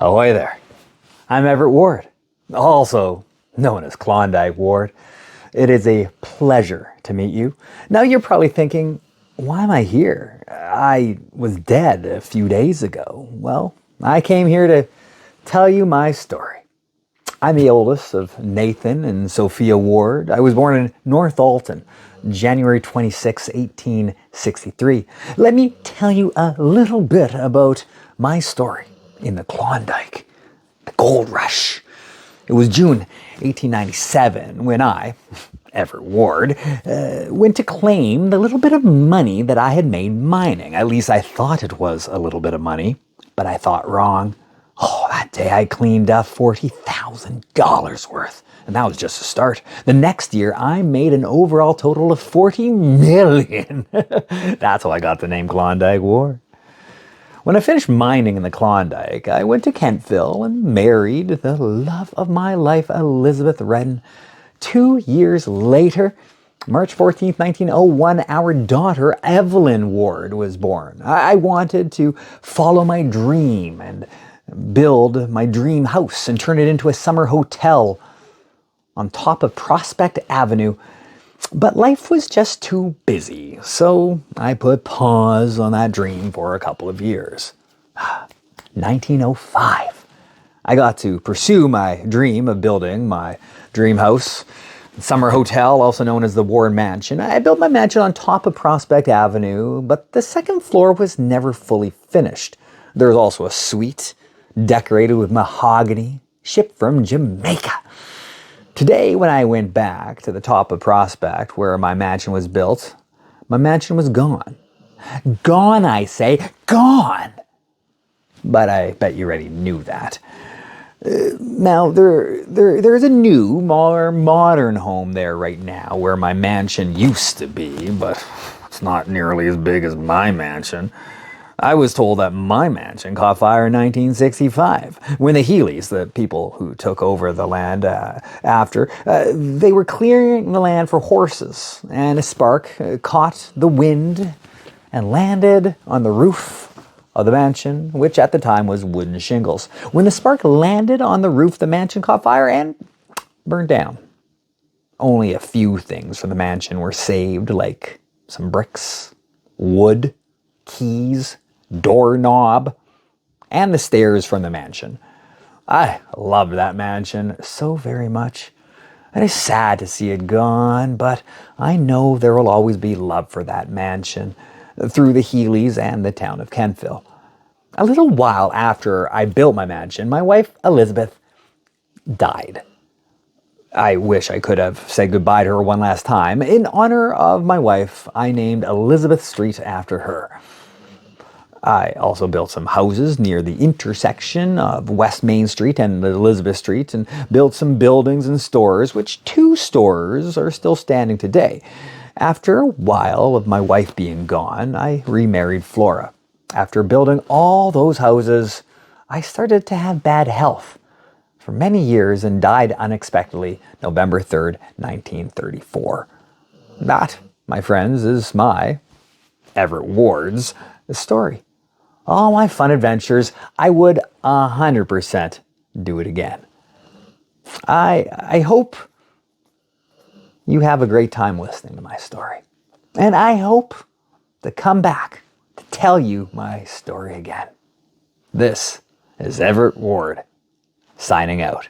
Ahoy there. I'm Everett Ward, also known as Klondike Ward. It is a pleasure to meet you. Now you're probably thinking, why am I here? I was dead a few days ago. Well, I came here to tell you my story. I'm the oldest of Nathan and Sophia Ward. I was born in North Alton, January 26, 1863. Let me tell you a little bit about my story in the Klondike, the gold rush. It was June 1897 when I, Everett Ward, went to claim the little bit of money that I had made mining. At least I thought it was a little bit of money, but I thought wrong. Oh, that day I cleaned up $40,000 worth, and that was just a start. The next year I made an overall total of $40 million. That's how I got the name Klondike Ward. When I finished mining in the Klondike, I went to Kentville and married the love of my life, Elizabeth Redden. 2 years later, March 14th, 1901, our daughter, Evelyn Ward, was born. I wanted to follow my dream and build my dream house and turn it into a summer hotel on top of Prospect Avenue. But life was just too busy, so I put pause on that dream for a couple of years. 1905. I got to pursue my dream of building my dream house, summer hotel, also known as the Ward Mansion. I built my mansion on top of Prospect Avenue, but the second floor was never fully finished. There was also a suite decorated with mahogany, shipped from Jamaica. Today, when I went back to the top of Prospect, where my mansion was built, my mansion was gone. Gone, I say, gone! But I bet you already knew that. Now, there's a new, more modern home there right now where my mansion used to be, but it's not nearly as big as my mansion. I was told that my mansion caught fire in 1965 when the Healys, the people who took over the land after, they were clearing the land for horses, and a spark caught the wind and landed on the roof of the mansion, which at the time was wooden shingles. When the spark landed on the roof, the mansion caught fire and burned down. Only a few things from the mansion were saved, like some bricks, wood, keys, doorknob, and the stairs from the mansion. I loved that mansion so very much. It is sad to see it gone, but I know there will always be love for that mansion through the Healys and the town of Kentville. A little while after I built my mansion, my wife Elizabeth died. I wish I could have said goodbye to her one last time. In honor of my wife, I named Elizabeth Street after her. I also built some houses near the intersection of West Main Street and Elizabeth Street and built some buildings and stores, which 2 stores are still standing today. After a while of my wife being gone, I remarried Flora. After building all those houses, I started to have bad health for many years and died unexpectedly November 3rd, 1934. That, my friends, is my, Everett Ward's, story. All my fun adventures, I would 100% do it again. I hope you have a great time listening to my story. And I hope to come back to tell you my story again. This is Everett Ward, signing out.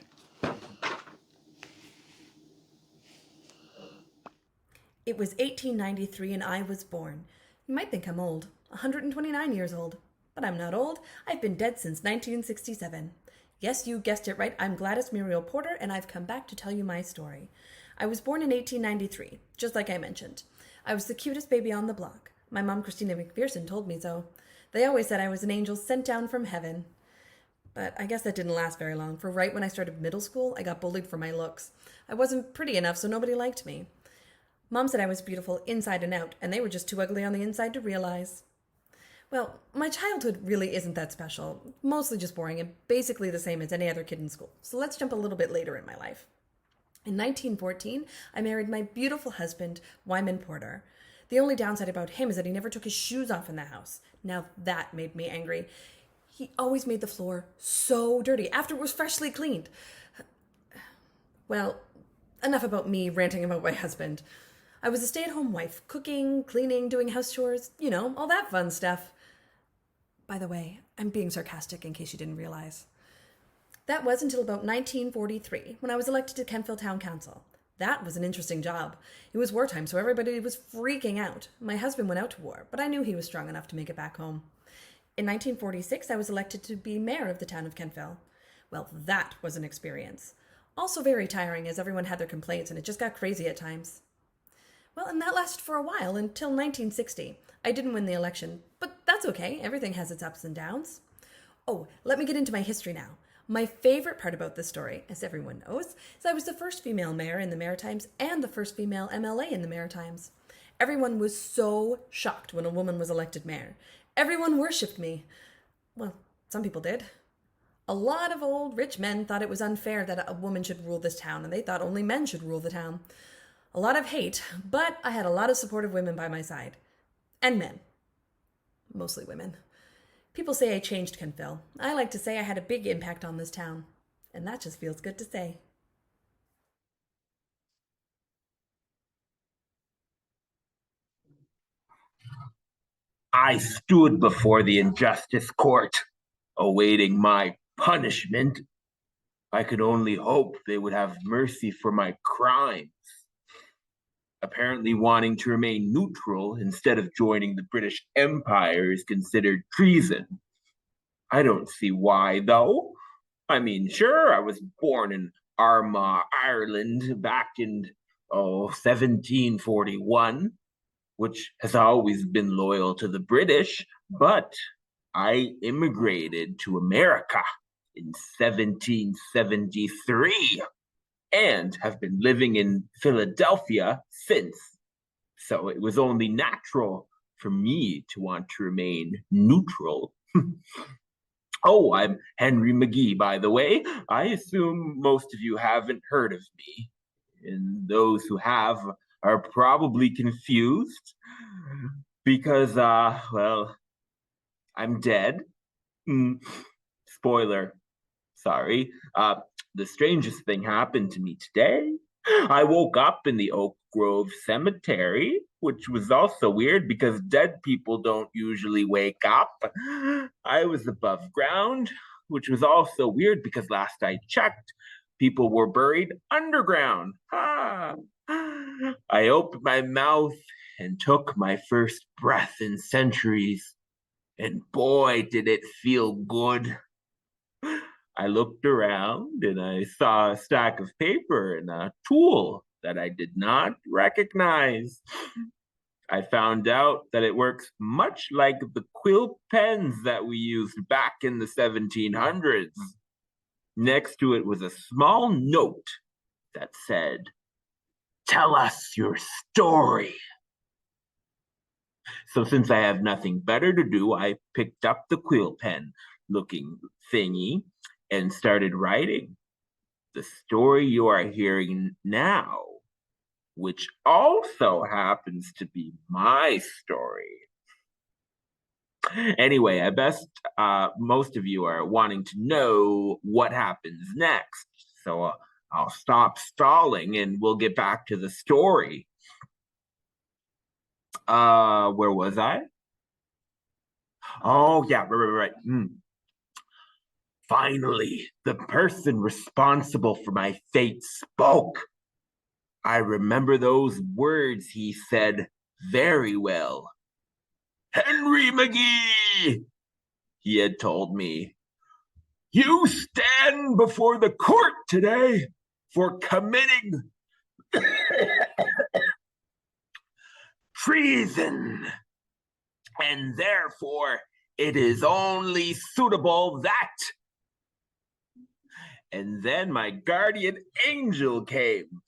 It was 1893 and I was born. You might think I'm old, 129 years old. But I'm not old. I've been dead since 1967. Yes, you guessed it right. I'm Gladys Muriel Porter, and I've come back to tell you my story. I was born in 1893, just like I mentioned. I was the cutest baby on the block. My mom, Christina McPherson, told me so. They always said I was an angel sent down from heaven. But I guess that didn't last very long, for right when I started middle school, I got bullied for my looks. I wasn't pretty enough, so nobody liked me. Mom said I was beautiful inside and out, and they were just too ugly on the inside to realize. Well, my childhood really isn't that special, mostly just boring and basically the same as any other kid in school. So let's jump a little bit later in my life. In 1914, I married my beautiful husband, Wyman Porter. The only downside about him is that he never took his shoes off in the house. Now that made me angry. He always made the floor so dirty after it was freshly cleaned. Well, enough about me ranting about my husband. I was a stay at home wife, cooking, cleaning, doing house chores, all that fun stuff. By the way, I'm being sarcastic in case you didn't realize. That was until about 1943, when I was elected to Kentville Town Council. That was an interesting job. It was wartime, so everybody was freaking out. My husband went out to war, but I knew he was strong enough to make it back home. In 1946, I was elected to be mayor of the town of Kentville. Well, that was an experience. Also very tiring, as everyone had their complaints and it just got crazy at times. Well, and that lasted for a while, until 1960. I didn't win the election, but that's okay. Everything has its ups and downs. Oh, let me get into my history now. My favorite part about this story, as everyone knows, is I was the first female mayor in the Maritimes and the first female MLA in the Maritimes. Everyone was so shocked when a woman was elected mayor. Everyone worshipped me. Well, some people did. A lot of old rich men thought it was unfair that a woman should rule this town, and they thought only men should rule the town. A lot of hate, but I had a lot of supportive women by my side. And men. Mostly women. People say I changed Kentville. I like to say I had a big impact on this town. And that just feels good to say. I stood before the injustice court, awaiting my punishment. I could only hope they would have mercy for my crimes. Apparently, wanting to remain neutral instead of joining the British Empire is considered treason. I don't see why, though. I mean, sure, I was born in Armagh, Ireland, back in 1741, which has always been loyal to the British, but I immigrated to America in 1773 and have been living in Philadelphia since. So it was only natural for me to want to remain neutral. Oh, I'm Henry McGee, by the way. I assume most of you haven't heard of me, and those who have are probably confused because, well, I'm dead. Mm, Spoiler, sorry. The strangest thing happened to me today. I woke up in the Oak Grove Cemetery, which was also weird because dead people don't usually wake up. I was above ground, which was also weird because last I checked, people were buried underground. I opened my mouth and took my first breath in centuries, and boy, did it feel good. I looked around and I saw a stack of paper and a tool that I did not recognize. I found out that it works much like the quill pens that we used back in the 1700s. Next to it was a small note that said, "Tell us your story." So since I have nothing better to do, I picked up the quill pen looking thingy and started writing the story you are hearing now, which also happens to be my story. Anyway, I bet most of you are wanting to know what happens next. So I'll stop stalling and we'll get back to the story. Where was I? Oh, yeah, right. Finally, the person responsible for my fate spoke. I remember those words he said very well. "Henry McGee," he had told me, "you stand before the court today for committing treason, and therefore it is only suitable that..." And then my guardian angel came.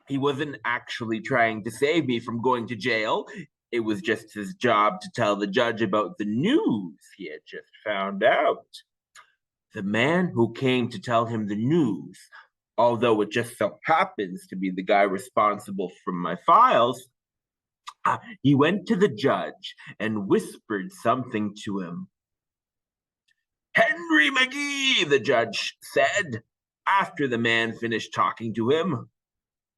He wasn't actually trying to save me from going to jail. It was just his job to tell the judge about the news he had just found out. The man who came to tell him the news, although it just so happens to be the guy responsible for my files, he went to the judge and whispered something to him. Henry McGee, the judge said, after the man finished talking to him.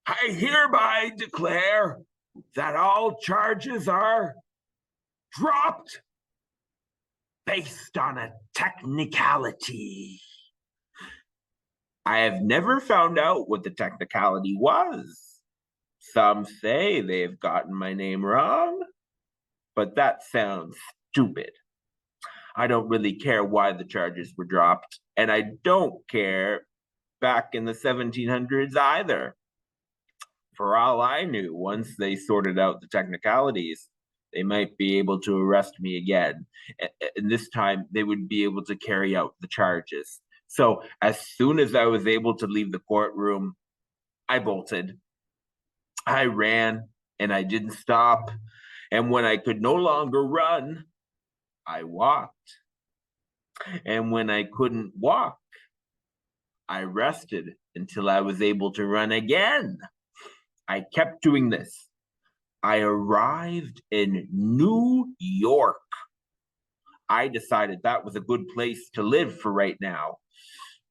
I hereby declare that all charges are dropped based on a technicality. I have never found out what the technicality was. Some say they've gotten my name wrong, but that sounds stupid. I don't really care why the charges were dropped, and I don't care back in the 1700s either. For all I knew, once they sorted out the technicalities, they might be able to arrest me again. And this time, they would be able to carry out the charges. So as soon as I was able to leave the courtroom, I bolted. I ran, and I didn't stop. And when I could no longer run, I walked. And when I couldn't walk, I rested until I was able to run again. I kept doing this. I arrived in New York. I decided that was a good place to live for right now.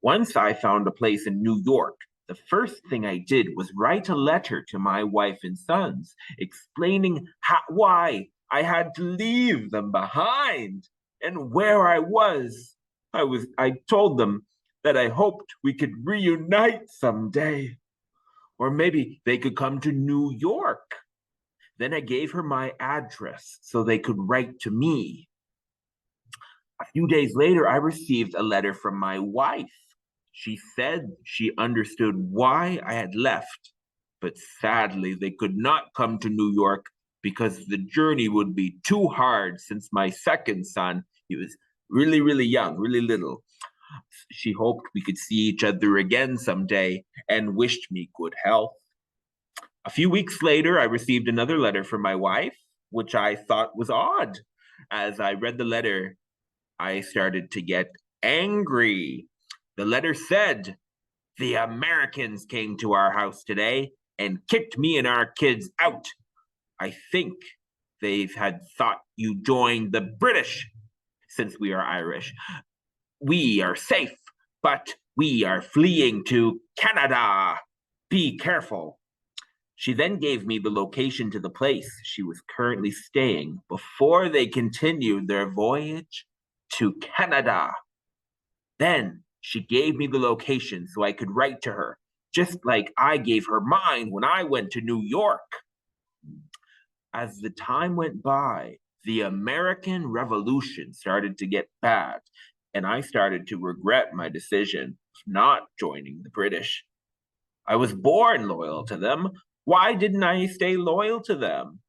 Once I found a place in New York, the first thing I did was write a letter to my wife and sons, explaining why I had to leave them behind and where I was. I told them that I hoped we could reunite someday. Or maybe they could come to New York. Then I gave her my address so they could write to me. A few days later, I received a letter from my wife. She said she understood why I had left, but sadly, they could not come to New York because the journey would be too hard since my second son, he was really, really young, really little. She hoped we could see each other again someday and wished me good health. A few weeks later, I received another letter from my wife, which I thought was odd. As I read the letter, I started to get angry. The letter said, "The Americans came to our house today and kicked me and our kids out. I think they've had thought you joined the British since we are Irish. We are safe, but we are fleeing to Canada. Be careful." She then gave me the location to the place she was currently staying before they continued their voyage to Canada. Then she gave me the location so I could write to her, just like I gave her mine when I went to New York. As the time went by, the American Revolution started to get bad, and I started to regret my decision of not joining the British. I was born loyal to them. Why didn't I stay loyal to them?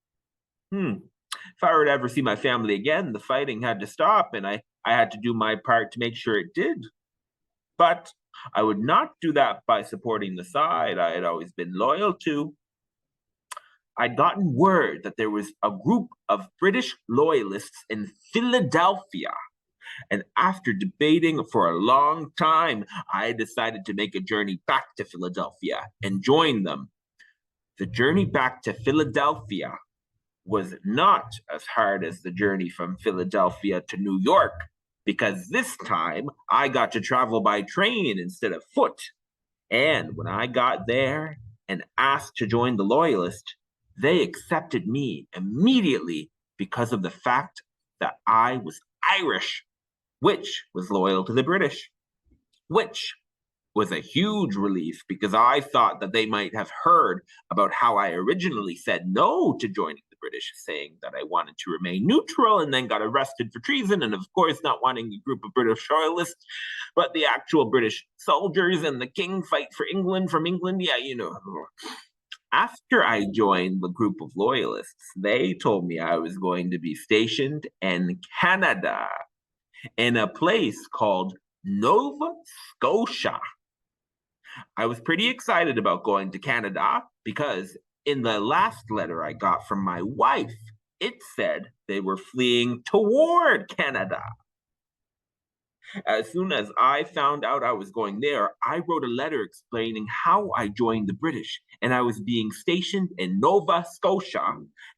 If I were to ever see my family again, the fighting had to stop, and I had to do my part to make sure it did. But I would not do that by supporting the side I had always been loyal to. I'd gotten word that there was a group of British loyalists in Philadelphia. And after debating for a long time, I decided to make a journey back to Philadelphia and join them. The journey back to Philadelphia was not as hard as the journey from Philadelphia to New York, because this time I got to travel by train instead of foot. And when I got there and asked to join the Loyalists, they accepted me immediately because of the fact that I was Irish, which was loyal to the British, which was a huge relief because I thought that they might have heard about how I originally said no to joining the British, saying that I wanted to remain neutral, and then got arrested for treason, and of course not wanting a group of British royalists, but the actual British soldiers and the king fight for England from England. Yeah, you know. After I joined the group of loyalists, they told me I was going to be stationed in Canada, in a place called Nova Scotia. I was pretty excited about going to Canada because in the last letter I got from my wife, it said they were fleeing toward Canada. As soon as I found out I was going there, I wrote a letter explaining how I joined the British and I was being stationed in Nova Scotia,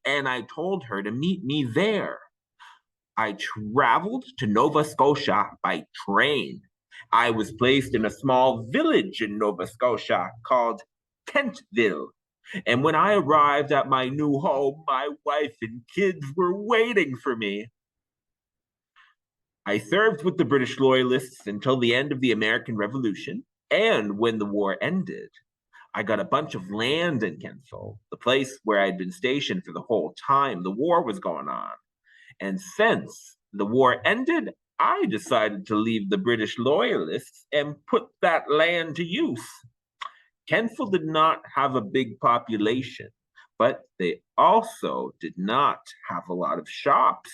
and I told her to meet me there. I traveled to Nova Scotia by train. I was placed in a small village in Nova Scotia called Kentville. And when I arrived at my new home, my wife and kids were waiting for me. I served with the British Loyalists until the end of the American Revolution, and when the war ended, I got a bunch of land in Kentville, the place where I'd been stationed for the whole time the war was going on. And since the war ended, I decided to leave the British Loyalists and put that land to use. Kentville did not have a big population, but they also did not have a lot of shops.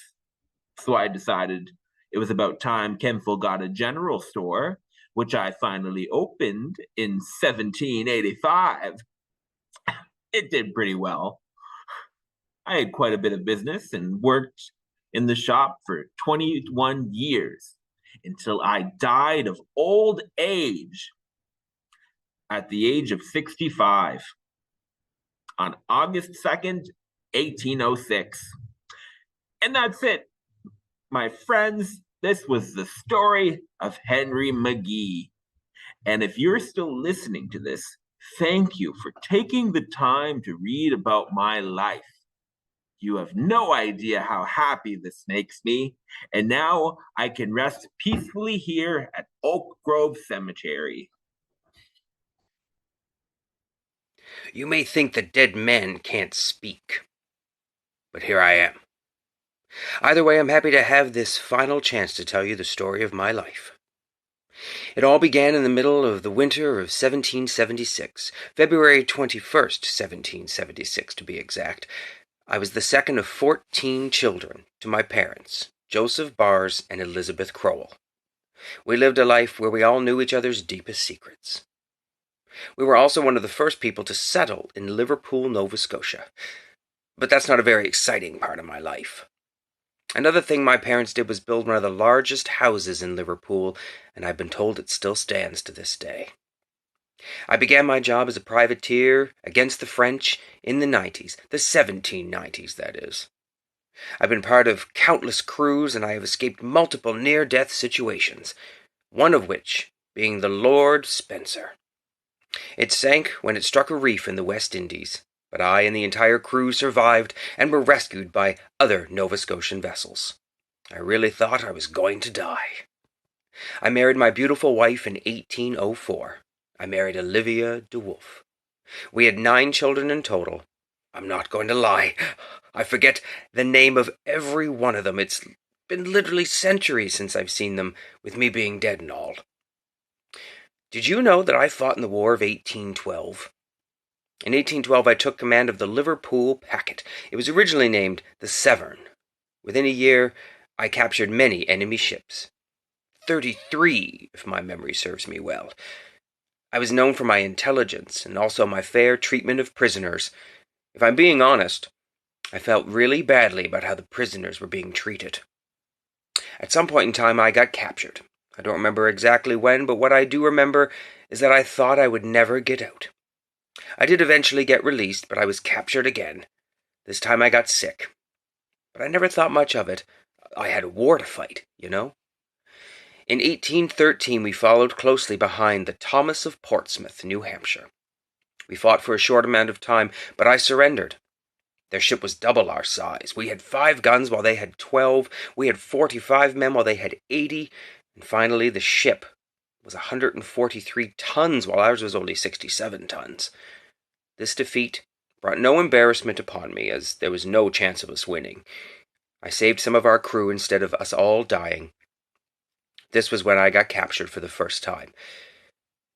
So I decided it was about time Kentville got a general store, which I finally opened in 1785. It did pretty well. I had quite a bit of business and worked in the shop for 21 years until I died of old age at the age of 65 on August 2nd, 1806. And that's it, my friends. This was the story of Henry McGee. And if you're still listening to this, thank you for taking the time to read about my life. You have no idea how happy this makes me. And now I can rest peacefully here at Oak Grove Cemetery. You may think that dead men can't speak, but here I am. Either way, I'm happy to have this final chance to tell you the story of my life. It all began in the middle of the winter of 1776, February 21st, 1776 to be exact. I was the second of 14 children to my parents, Joseph Bars and Elizabeth Crowell. We lived a life where we all knew each other's deepest secrets. We were also one of the first people to settle in Liverpool, Nova Scotia. But that's not a very exciting part of my life. Another thing my parents did was build one of the largest houses in Liverpool, and I've been told it still stands to this day. I began my job as a privateer against the French in the 90s, the 1790s, that is. I've been part of countless crews, and I have escaped multiple near-death situations, one of which being the Lord Spencer. It sank when it struck a reef in the West Indies, but I and the entire crew survived and were rescued by other Nova Scotian vessels. I really thought I was going to die. I married my beautiful wife in 1804. I married Olivia de Wolfe. We had 9 children in total. I'm not going to lie. I forget the name of every one of them. It's been literally centuries since I've seen them, with me being dead and all. Did you know that I fought in the War of 1812? In 1812, I took command of the Liverpool packet. It was originally named the Severn. Within a year, I captured many enemy ships. 33, if my memory serves me well. I was known for my intelligence and also my fair treatment of prisoners. If I'm being honest, I felt really badly about how the prisoners were being treated. At some point in time, I got captured. I don't remember exactly when, but what I do remember is that I thought I would never get out. I did eventually get released, but I was captured again. This time I got sick. But I never thought much of it. I had a war to fight, you know. In 1813, we followed closely behind the Thomas of Portsmouth, New Hampshire. We fought for a short amount of time, but I surrendered. Their ship was double our size. We had 5 guns while they had 12. We had 45 men while they had 80. And finally, the ship was 143 tons while ours was only 67 tons. This defeat brought no embarrassment upon me, as there was no chance of us winning. I saved some of our crew instead of us all dying. This was when I got captured for the first time.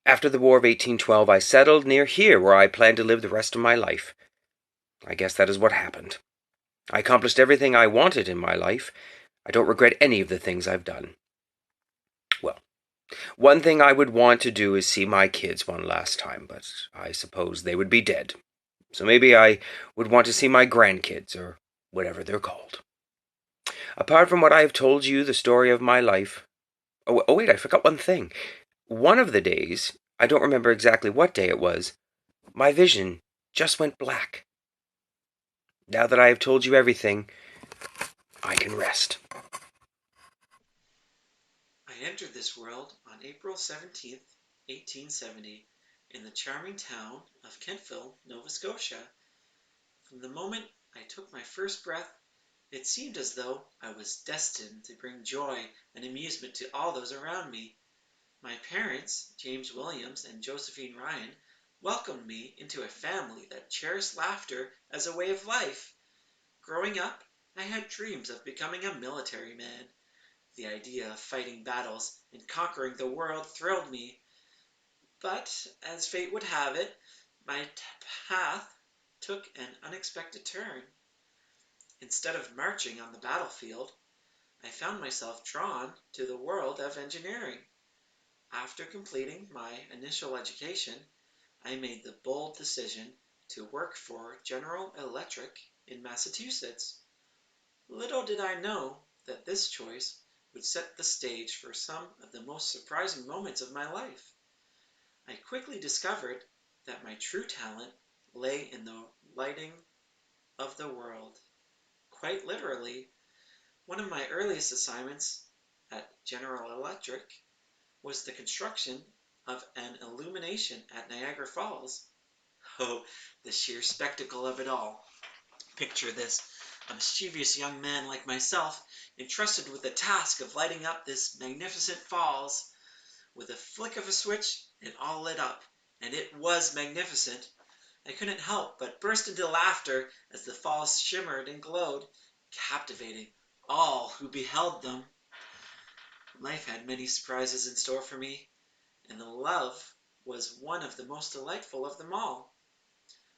After the War of 1812, I settled near here, where I planned to live the rest of my life. I guess that is what happened. I accomplished everything I wanted in my life. I don't regret any of the things I've done. Well, one thing I would want to do is see my kids one last time, but I suppose they would be dead. So maybe I would want to see my grandkids, or whatever they're called. Apart from what I have told you, the story of my life... Oh wait, I forgot one thing. One of the days, I don't remember exactly what day it was, my vision just went black. Now that I have told you everything, I can rest. I entered this world on April 17th, 1870, in the charming town of Kentville, Nova Scotia. From the moment I took my first breath, it seemed as though I was destined to bring joy and amusement to all those around me. My parents, James Williams and Josephine Ryan, welcomed me into a family that cherished laughter as a way of life. Growing up, I had dreams of becoming a military man. The idea of fighting battles and conquering the world thrilled me. But, as fate would have it, my path took an unexpected turn. Instead of marching on the battlefield, I found myself drawn to the world of engineering. After completing my initial education, I made the bold decision to work for General Electric in Massachusetts. Little did I know that this choice would set the stage for some of the most surprising moments of my life. I quickly discovered that my true talent lay in the lighting of the world. Quite literally, one of my earliest assignments at General Electric was the construction of an illumination at Niagara Falls. Oh, the sheer spectacle of it all. Picture this: a mischievous young man like myself, entrusted with the task of lighting up this magnificent falls. With a flick of a switch, it all lit up, and it was magnificent. I couldn't help but burst into laughter as the falls shimmered and glowed, captivating all who beheld them. Life had many surprises in store for me, and the love was one of the most delightful of them all.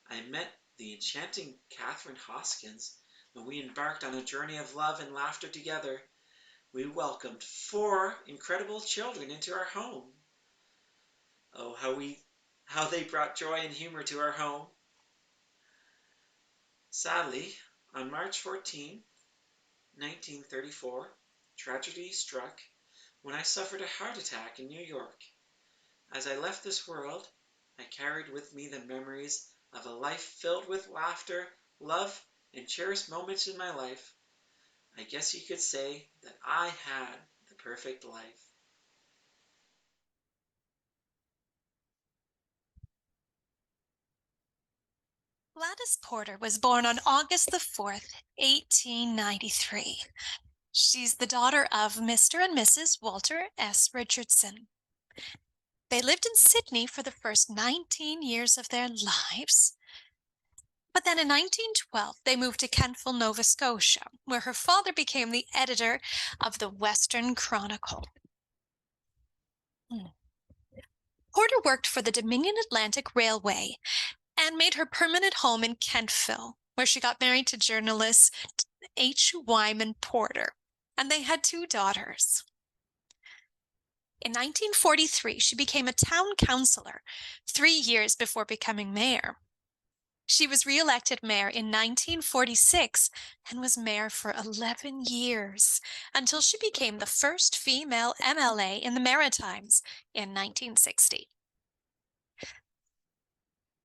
I met the enchanting Catherine Hoskins when we embarked on a journey of love and laughter together. We welcomed 4 incredible children into our home. Oh, how they brought joy and humor to our home. Sadly, on March 14, 1934, tragedy struck when I suffered a heart attack in New York. As I left this world, I carried with me the memories of a life filled with laughter, love, and cherished moments in my life. I guess you could say that I had the perfect life. Gladys Porter was born on August the 4th, 1893. She's the daughter of Mr. and Mrs. Walter S. Richardson. They lived in Sydney for the first 19 years of their lives. But then in 1912, they moved to Kentville, Nova Scotia, where her father became the editor of the Western Chronicle. Porter worked for the Dominion Atlantic Railway and made her permanent home in Kentville, where she got married to journalist H. Wyman Porter, and they had 2 daughters. In 1943, she became a town councillor, 3 years before becoming mayor. She was re-elected mayor in 1946 and was mayor for 11 years, until she became the first female MLA in the Maritimes in 1960.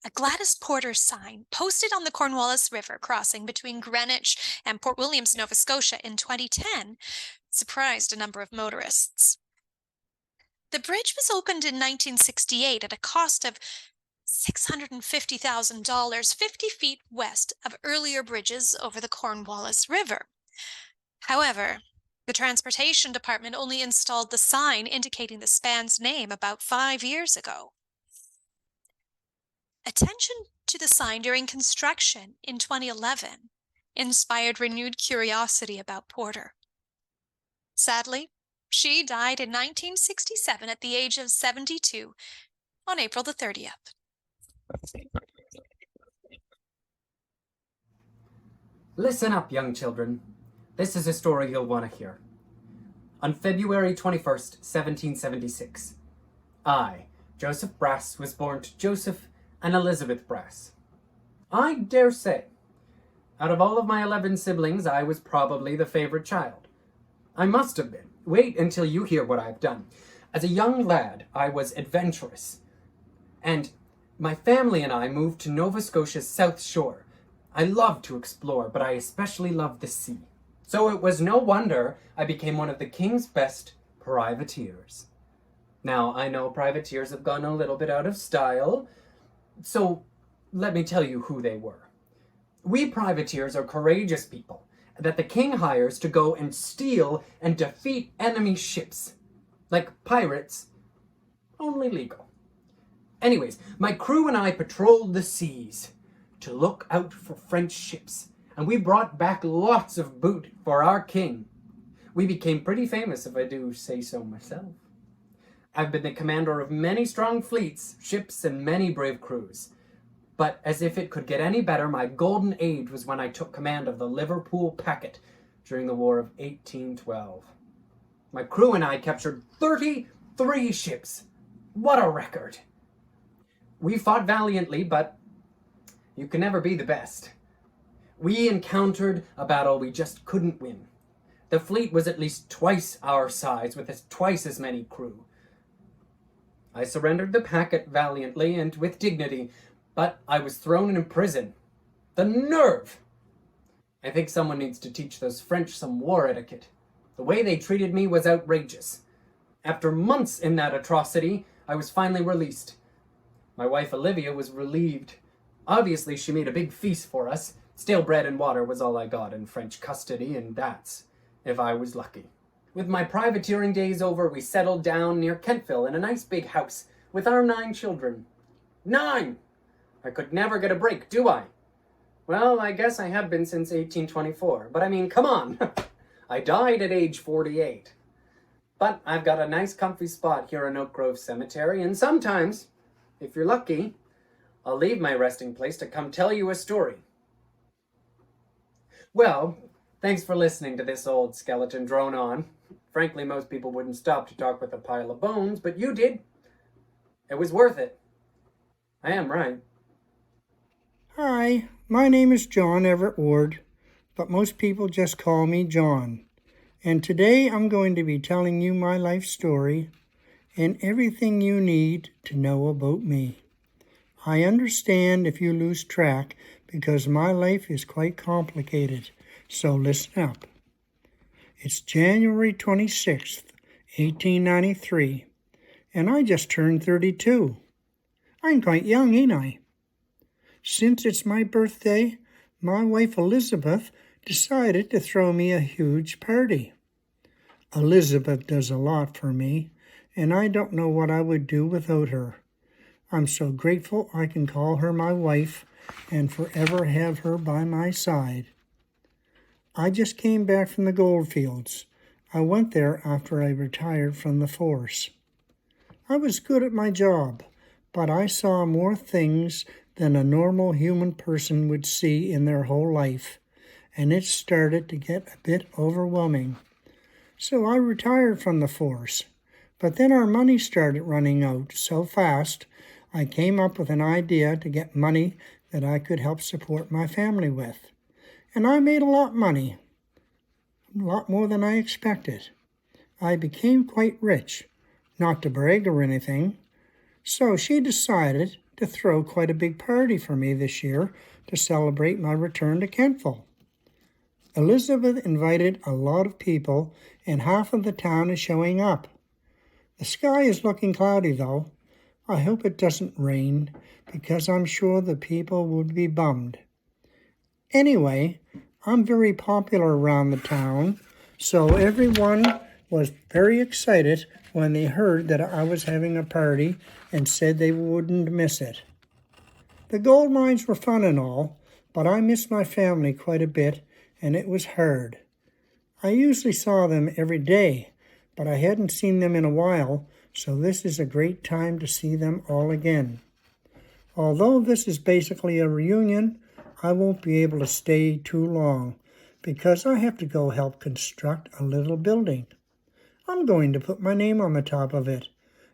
A Gladys Porter sign posted on the Cornwallis River crossing between Greenwich and Port Williams, Nova Scotia in 2010 surprised a number of motorists. The bridge was opened in 1968 at a cost of $650,000, 50 feet west of earlier bridges over the Cornwallis River. However, the Transportation Department only installed the sign indicating the span's name about 5 years ago. Attention to the sign during construction in 2011 inspired renewed curiosity about Porter. Sadly, she died in 1967 at the age of 72 on April the 30th. Listen up, young children. This is a story you'll want to hear. On February 21st, 1776, I, Joseph Brass, was born to Joseph and Elizabeth Brass. I dare say, out of all of my 11 siblings, I was probably the favorite child. I must have been. Wait until you hear what I've done. As a young lad, I was adventurous. And my family and I moved to Nova Scotia's South Shore. I love to explore, but I especially love the sea. So it was no wonder I became one of the king's best privateers. Now, I know privateers have gone a little bit out of style, so let me tell you who they were. We privateers are courageous people that the king hires to go and steal and defeat enemy ships. Like pirates, only legal. Anyways, my crew and I patrolled the seas to look out for French ships, and we brought back lots of booty for our king. We became pretty famous, if I do say so myself. I've been the commander of many strong fleets, ships, and many brave crews. But as if it could get any better, my golden age was when I took command of the Liverpool Packet during the War of 1812. My crew and I captured 33 ships. What a record! We fought valiantly, but you can never be the best. We encountered a battle we just couldn't win. The fleet was at least twice our size, with twice as many crew. I surrendered the packet valiantly and with dignity, but I was thrown in prison. The nerve! I think someone needs to teach those French some war etiquette. The way they treated me was outrageous. After months in that atrocity, I was finally released. My wife Olivia was relieved. Obviously, she made a big feast for us. Stale bread and water was all I got in French custody, and that's if I was lucky. With my privateering days over, we settled down near Kentville in a nice big house with our 9 children. 9! I could never get a break, do I? Well, I guess I have been since 1824, but I mean, come on. I died at age 48. But I've got a nice comfy spot here in Oak Grove Cemetery, and sometimes, if you're lucky, I'll leave my resting place to come tell you a story. Well, thanks for listening to this old skeleton drone on. Frankly, most people wouldn't stop to talk with a pile of bones, but you did. It was worth it. I am right. Hi, my name is John Everett Ward, but most people just call me John. And today I'm going to be telling you my life story and everything you need to know about me. I understand if you lose track because my life is quite complicated, so listen up. It's January 26th, 1893, and I just turned 32. I'm quite young, ain't I? Since it's my birthday, my wife Elizabeth decided to throw me a huge party. Elizabeth does a lot for me, and I don't know what I would do without her. I'm so grateful I can call her my wife and forever have her by my side. I just came back from the goldfields. I went there after I retired from the force. I was good at my job, but I saw more things than a normal human person would see in their whole life, and it started to get a bit overwhelming. So I retired from the force, but then our money started running out so fast, I came up with an idea to get money that I could help support my family with. And I made a lot of money, a lot more than I expected. I became quite rich, not to brag or anything. So she decided to throw quite a big party for me this year to celebrate my return to Kentville. Elizabeth invited a lot of people, and half of the town is showing up. The sky is looking cloudy, though. I hope it doesn't rain, because I'm sure the people would be bummed. Anyway, I'm very popular around the town, so everyone was very excited when they heard that I was having a party and said they wouldn't miss it. The gold mines were fun and all, but I missed my family quite a bit, and it was hard. I usually saw them every day, but I hadn't seen them in a while, so this is a great time to see them all again. Although this is basically a reunion, I won't be able to stay too long because I have to go help construct a little building. I'm going to put my name on the top of it.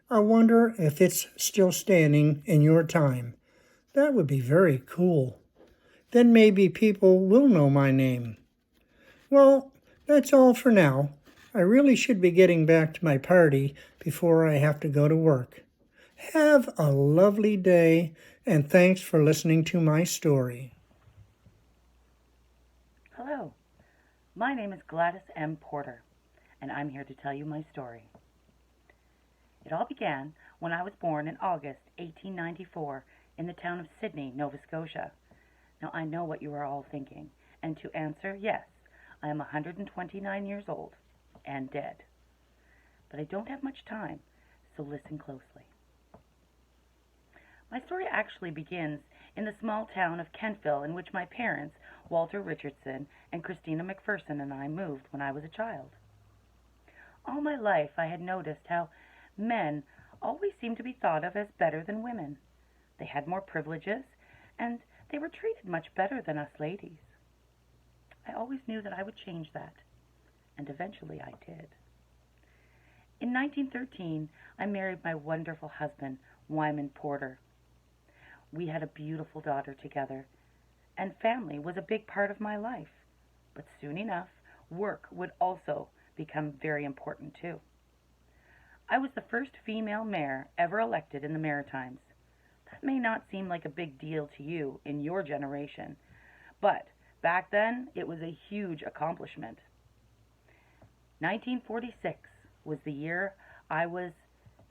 I wonder if it's still standing in your time. That would be very cool. Then maybe people will know my name. Well, that's all for now. I really should be getting back to my party before I have to go to work. Have a lovely day, and thanks for listening to my story. Hello, my name is Gladys M. Porter, and I'm here to tell you my story. It all began when I was born in August 1894 in the town of Sydney, Nova Scotia. Now I know what you are all thinking, and to answer, yes, I am 129 years old and dead. But I don't have much time, so listen closely. My story actually begins in the small town of Kentville, in which my parents, Walter Richardson and Christina McPherson, and I moved when I was a child. All my life I had noticed how men always seemed to be thought of as better than women. They had more privileges, and they were treated much better than us ladies. I always knew that I would change that, and eventually I did. In 1913, I married my wonderful husband, Wyman Porter. We had a beautiful daughter together, and family was a big part of my life. But soon enough, work would also become very important too. I was the first female mayor ever elected in the Maritimes. That may not seem like a big deal to you in your generation, but back then it was a huge accomplishment. 1946 was the year I was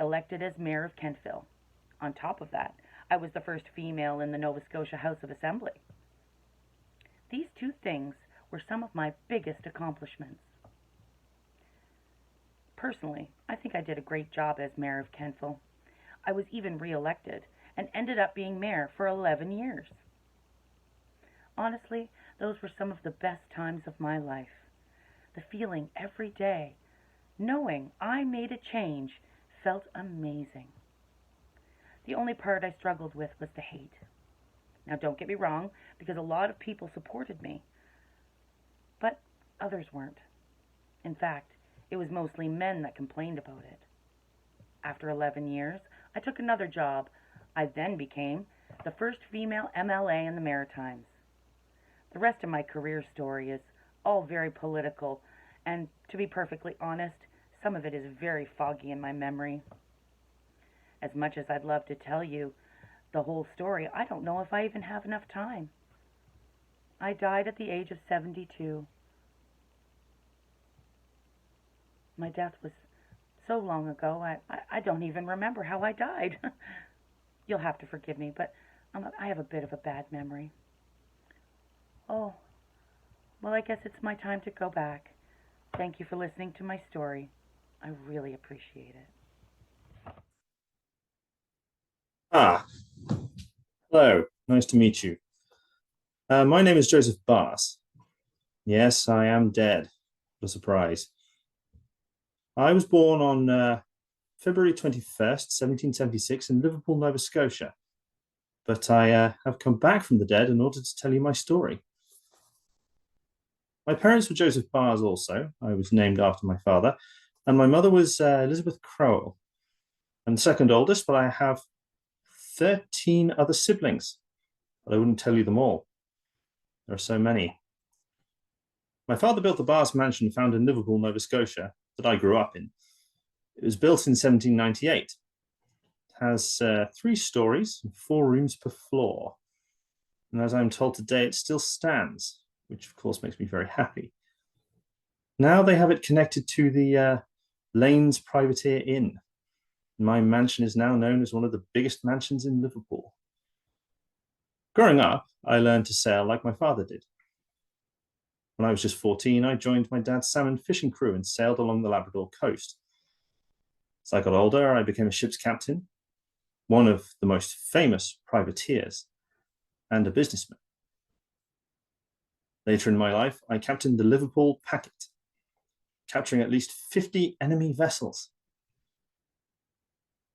elected as mayor of Kentville. On top of that, I was the first female in the Nova Scotia House of Assembly. These two things were some of my biggest accomplishments. Personally, I think I did a great job as mayor of Kentville. I was even re-elected and ended up being mayor for 11 years. Honestly, those were some of the best times of my life. The feeling every day, knowing I made a change, felt amazing. The only part I struggled with was the hate. Now don't get me wrong, because a lot of people supported me, but others weren't. In fact, it was mostly men that complained about it. After 11 years, I took another job. I then became the first female MLA in the Maritimes. The rest of my career story is all very political, and to be perfectly honest, some of it is very foggy in my memory. As much as I'd love to tell you the whole story, I don't know if I even have enough time. I died at the age of 72. My death was so long ago, I don't even remember how I died. You'll have to forgive me, but I have a bit of a bad memory. Oh, well, I guess it's my time to go back. Thank you for listening to my story. I really appreciate it. Hello, nice to meet you. My name is Joseph Bass. Yes, I am dead. What a surprise. I was born on February 21st, 1776 in Liverpool, Nova Scotia. But I have come back from the dead in order to tell you my story. My parents were Joseph Bass also. I was named after my father. And my mother was Elizabeth Crowell. I'm the second oldest, but I have 13 other siblings. But I wouldn't tell you them all. There are so many. My father built the Bass mansion found in Liverpool, Nova Scotia, that I grew up in. It was built in 1798. It has 3 stories and 4 rooms per floor. And as I'm told today, it still stands, which of course makes me very happy. Now they have it connected to the Lanes Privateer Inn. My mansion is now known as one of the biggest mansions in Liverpool. Growing up, I learned to sail like my father did. When I was just 14, I joined my dad's salmon fishing crew and sailed along the Labrador coast. As I got older, I became a ship's captain, one of the most famous privateers, and a businessman. Later in my life, I captained the Liverpool Packet, capturing at least 50 enemy vessels.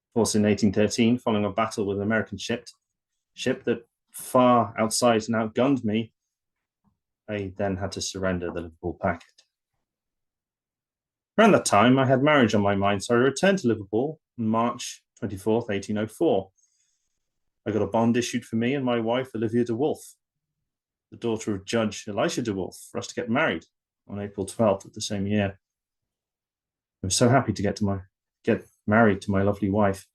Of course, in 1813, following a battle with an American ship that far outsized and outgunned me, I then had to surrender the Liverpool Packet. Around that time, I had marriage on my mind, so I returned to Liverpool on March 24th, 1804. I got a bond issued for me and my wife, Olivia de Wolfe, the daughter of Judge Elisha de Wolfe, for us to get married on April 12th of the same year. I was so happy to get married to my lovely wife.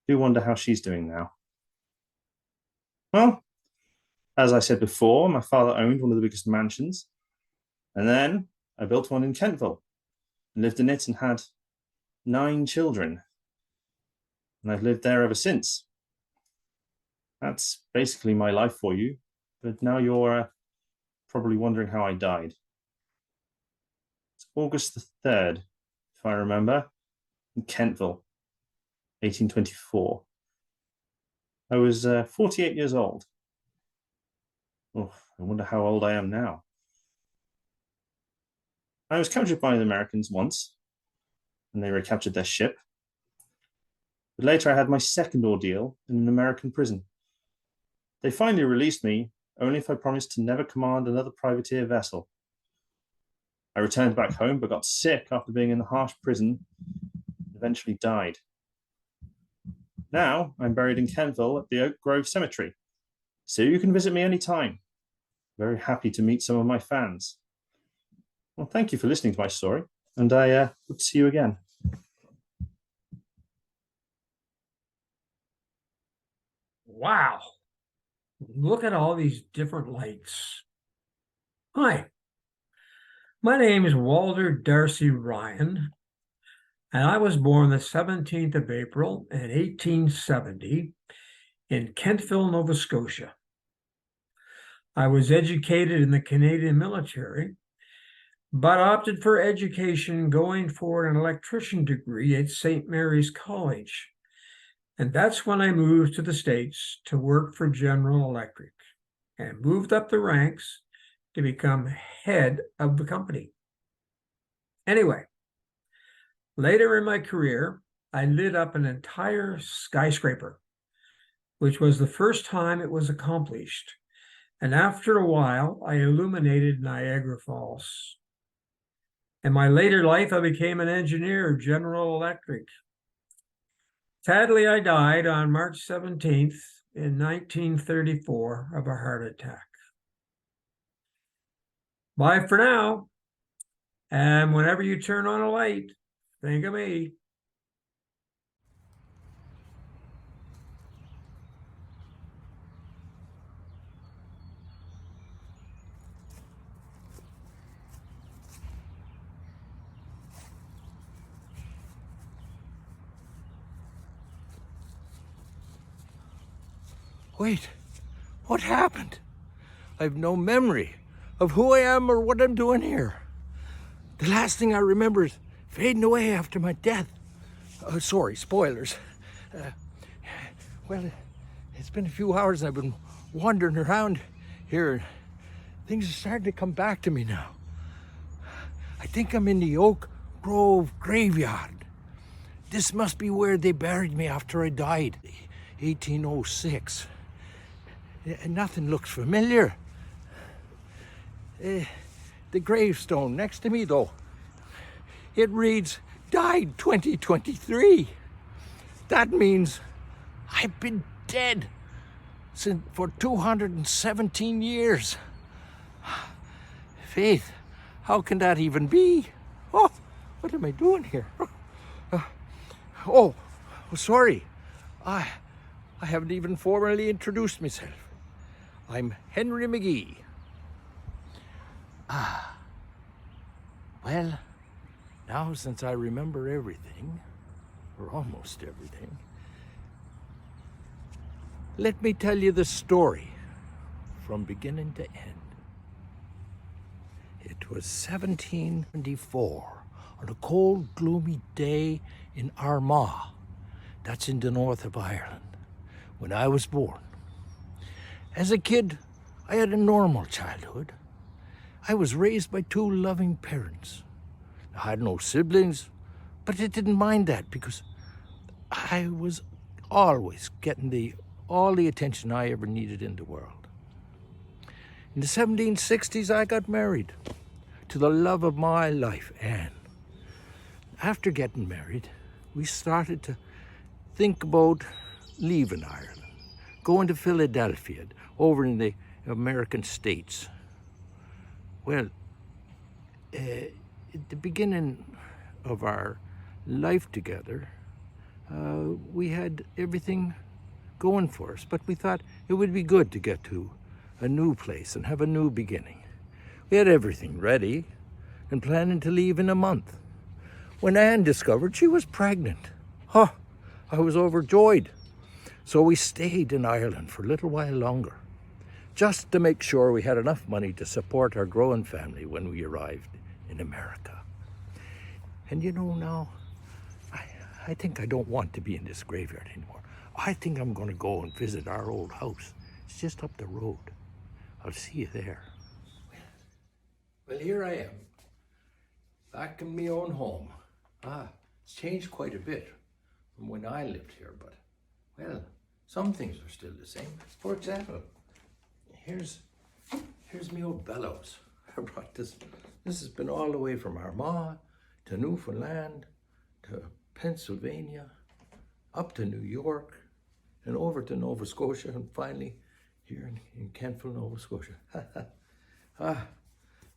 I do wonder how she's doing now. Well, as I said before, my father owned one of the biggest mansions, and then I built one in Kentville and lived in it and had 9 children, and I've lived there ever since. That's basically my life for you, but now you're probably wondering how I died. It's August the 3rd, if I remember, in Kentville, 1824. I was 48 years old. Oh, I wonder how old I am now. I was captured by the Americans once, and they recaptured their ship. But later I had my second ordeal in an American prison. They finally released me only if I promised to never command another privateer vessel. I returned back home but got sick after being in the harsh prison and eventually died. Now I'm buried in Kentville at the Oak Grove Cemetery, so you can visit me anytime. Very happy to meet some of my fans. Well, thank you for listening to my story, and I hope to see you again. Wow. Look at all these different lights. Hi, my name is Walter Darcy Ryan, and I was born the 17th of April in 1870 in Kentville, Nova Scotia. I was educated in the Canadian military, but opted for education going for an electrician degree at St. Mary's College. And that's when I moved to the States to work for General Electric and moved up the ranks to become head of the company. Anyway, later in my career, I lit up an entire skyscraper, which was the first time it was accomplished. And after a while, I illuminated Niagara Falls. In my later life, I became an engineer at General Electric. Sadly, I died on March 17th in 1934 of a heart attack. Bye for now. And whenever you turn on a light, think of me. Wait, what happened? I have no memory of who I am or what I'm doing here. The last thing I remember is fading away after my death. Sorry, spoilers. Well, it's been a few hours and I've been wandering around here. Things are starting to come back to me now. I think I'm in the Oak Grove graveyard. This must be where they buried me after I died, 1806. Nothing looks familiar. The gravestone next to me, though, it reads, died 2023. That means I've been dead for 217 years. Faith, how can that even be? Oh, what am I doing here? Sorry. I haven't even formally introduced myself. I'm Henry McGee. Well, now since I remember everything, or almost everything, let me tell you the story from beginning to end. It was 1774, on a cold, gloomy day in Armagh, that's in the north of Ireland, when I was born. As a kid, I had a normal childhood. I was raised by 2 loving parents. I had no siblings, but I didn't mind that because I was always getting all the attention I ever needed in the world. In the 1760s, I got married to the love of my life, Anne. After getting married, we started to think about leaving Ireland, going to Philadelphia, over in the American states. Well, at the beginning of our life together, we had everything going for us, but we thought it would be good to get to a new place and have a new beginning. We had everything ready and planning to leave in a month. when Anne discovered she was pregnant. Huh, I was overjoyed. So we stayed in Ireland for a little while longer, just to make sure we had enough money to support our growing family when we arrived in America. And you know, now, I think I don't want to be in this graveyard anymore. I think I'm going to go and visit our old house. It's just up the road. I'll see you there. Well, here I am, back in my own home. It's changed quite a bit from when I lived here, but, well, some things are still the same. For example, here's my old bellows. I brought this. This has been all the way from Armagh to Newfoundland to Pennsylvania, up to New York, and over to Nova Scotia, and finally here in Kentville, Nova Scotia.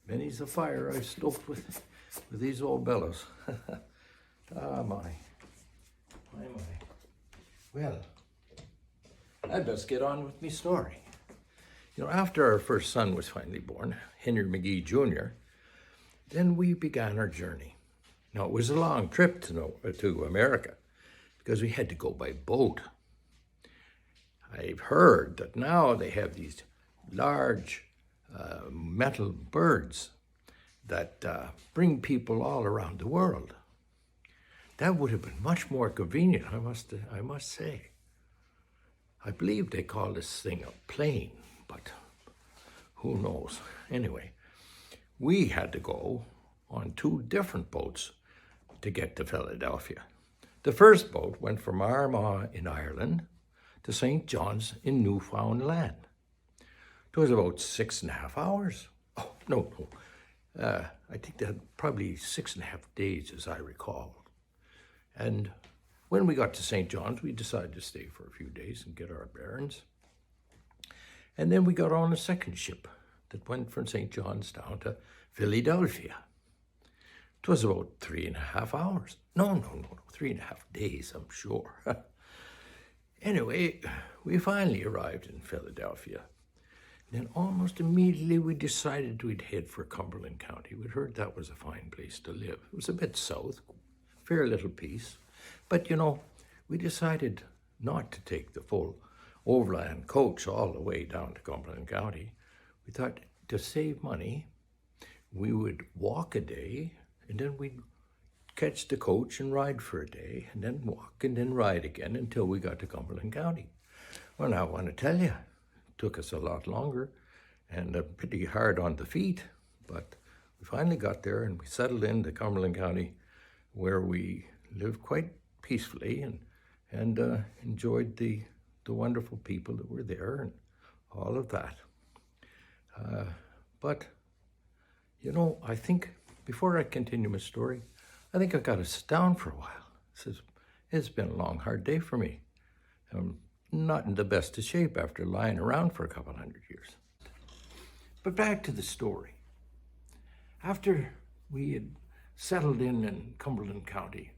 Many's a fire I've stoked with these old bellows. My. Well, I'd best get on with me story. You know, after our first son was finally born, Henry McGee Jr., then we began our journey. Now, it was a long trip to America because we had to go by boat. I've heard that now they have these large metal birds that bring people all around the world. That would have been much more convenient, I must say. I believe they call this thing a plane, but who knows? Anyway, we had to go on 2 different boats to get to Philadelphia. The first boat went from Armagh in Ireland to St. John's in Newfoundland. It was about 6.5 hours. Oh, no. I think they had probably 6.5 days, as I recall. And when we got to St. John's, we decided to stay for a few days and get our bearings. And then we got on a second ship that went from St. John's down to Philadelphia. It was about 3.5 hours. No, 3.5 days, I'm sure. Anyway, we finally arrived in Philadelphia. Then almost immediately we decided we'd head for Cumberland County. We'd heard that was a fine place to live. It was a bit south, fair little piece. But, you know, we decided not to take the full overland coach all the way down to Cumberland County. We thought to save money, we would walk a day, and then we'd catch the coach and ride for a day, and then walk and then ride again until we got to Cumberland County. Well, I want to tell you, it took us a lot longer and pretty hard on the feet, but we finally got there and we settled into Cumberland County, where we lived quite peacefully and enjoyed the wonderful people that were there and all of that. But, you know, I think before I continue my story, I think I've got to sit down for a while. It's been a long, hard day for me. I'm not in the best of shape after lying around for a couple hundred years. But back to the story. After we had settled in Cumberland County,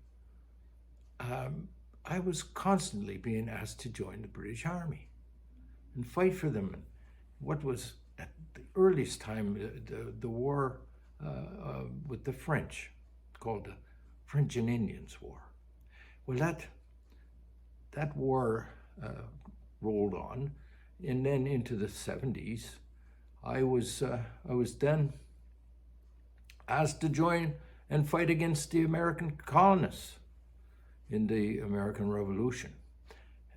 I was constantly being asked to join the British Army and fight for them in what was at the earliest time the war with the French, called the French and Indians War. Well, that war rolled on, and then into the 70s, I was then asked to join and fight against the American colonists in the American Revolution.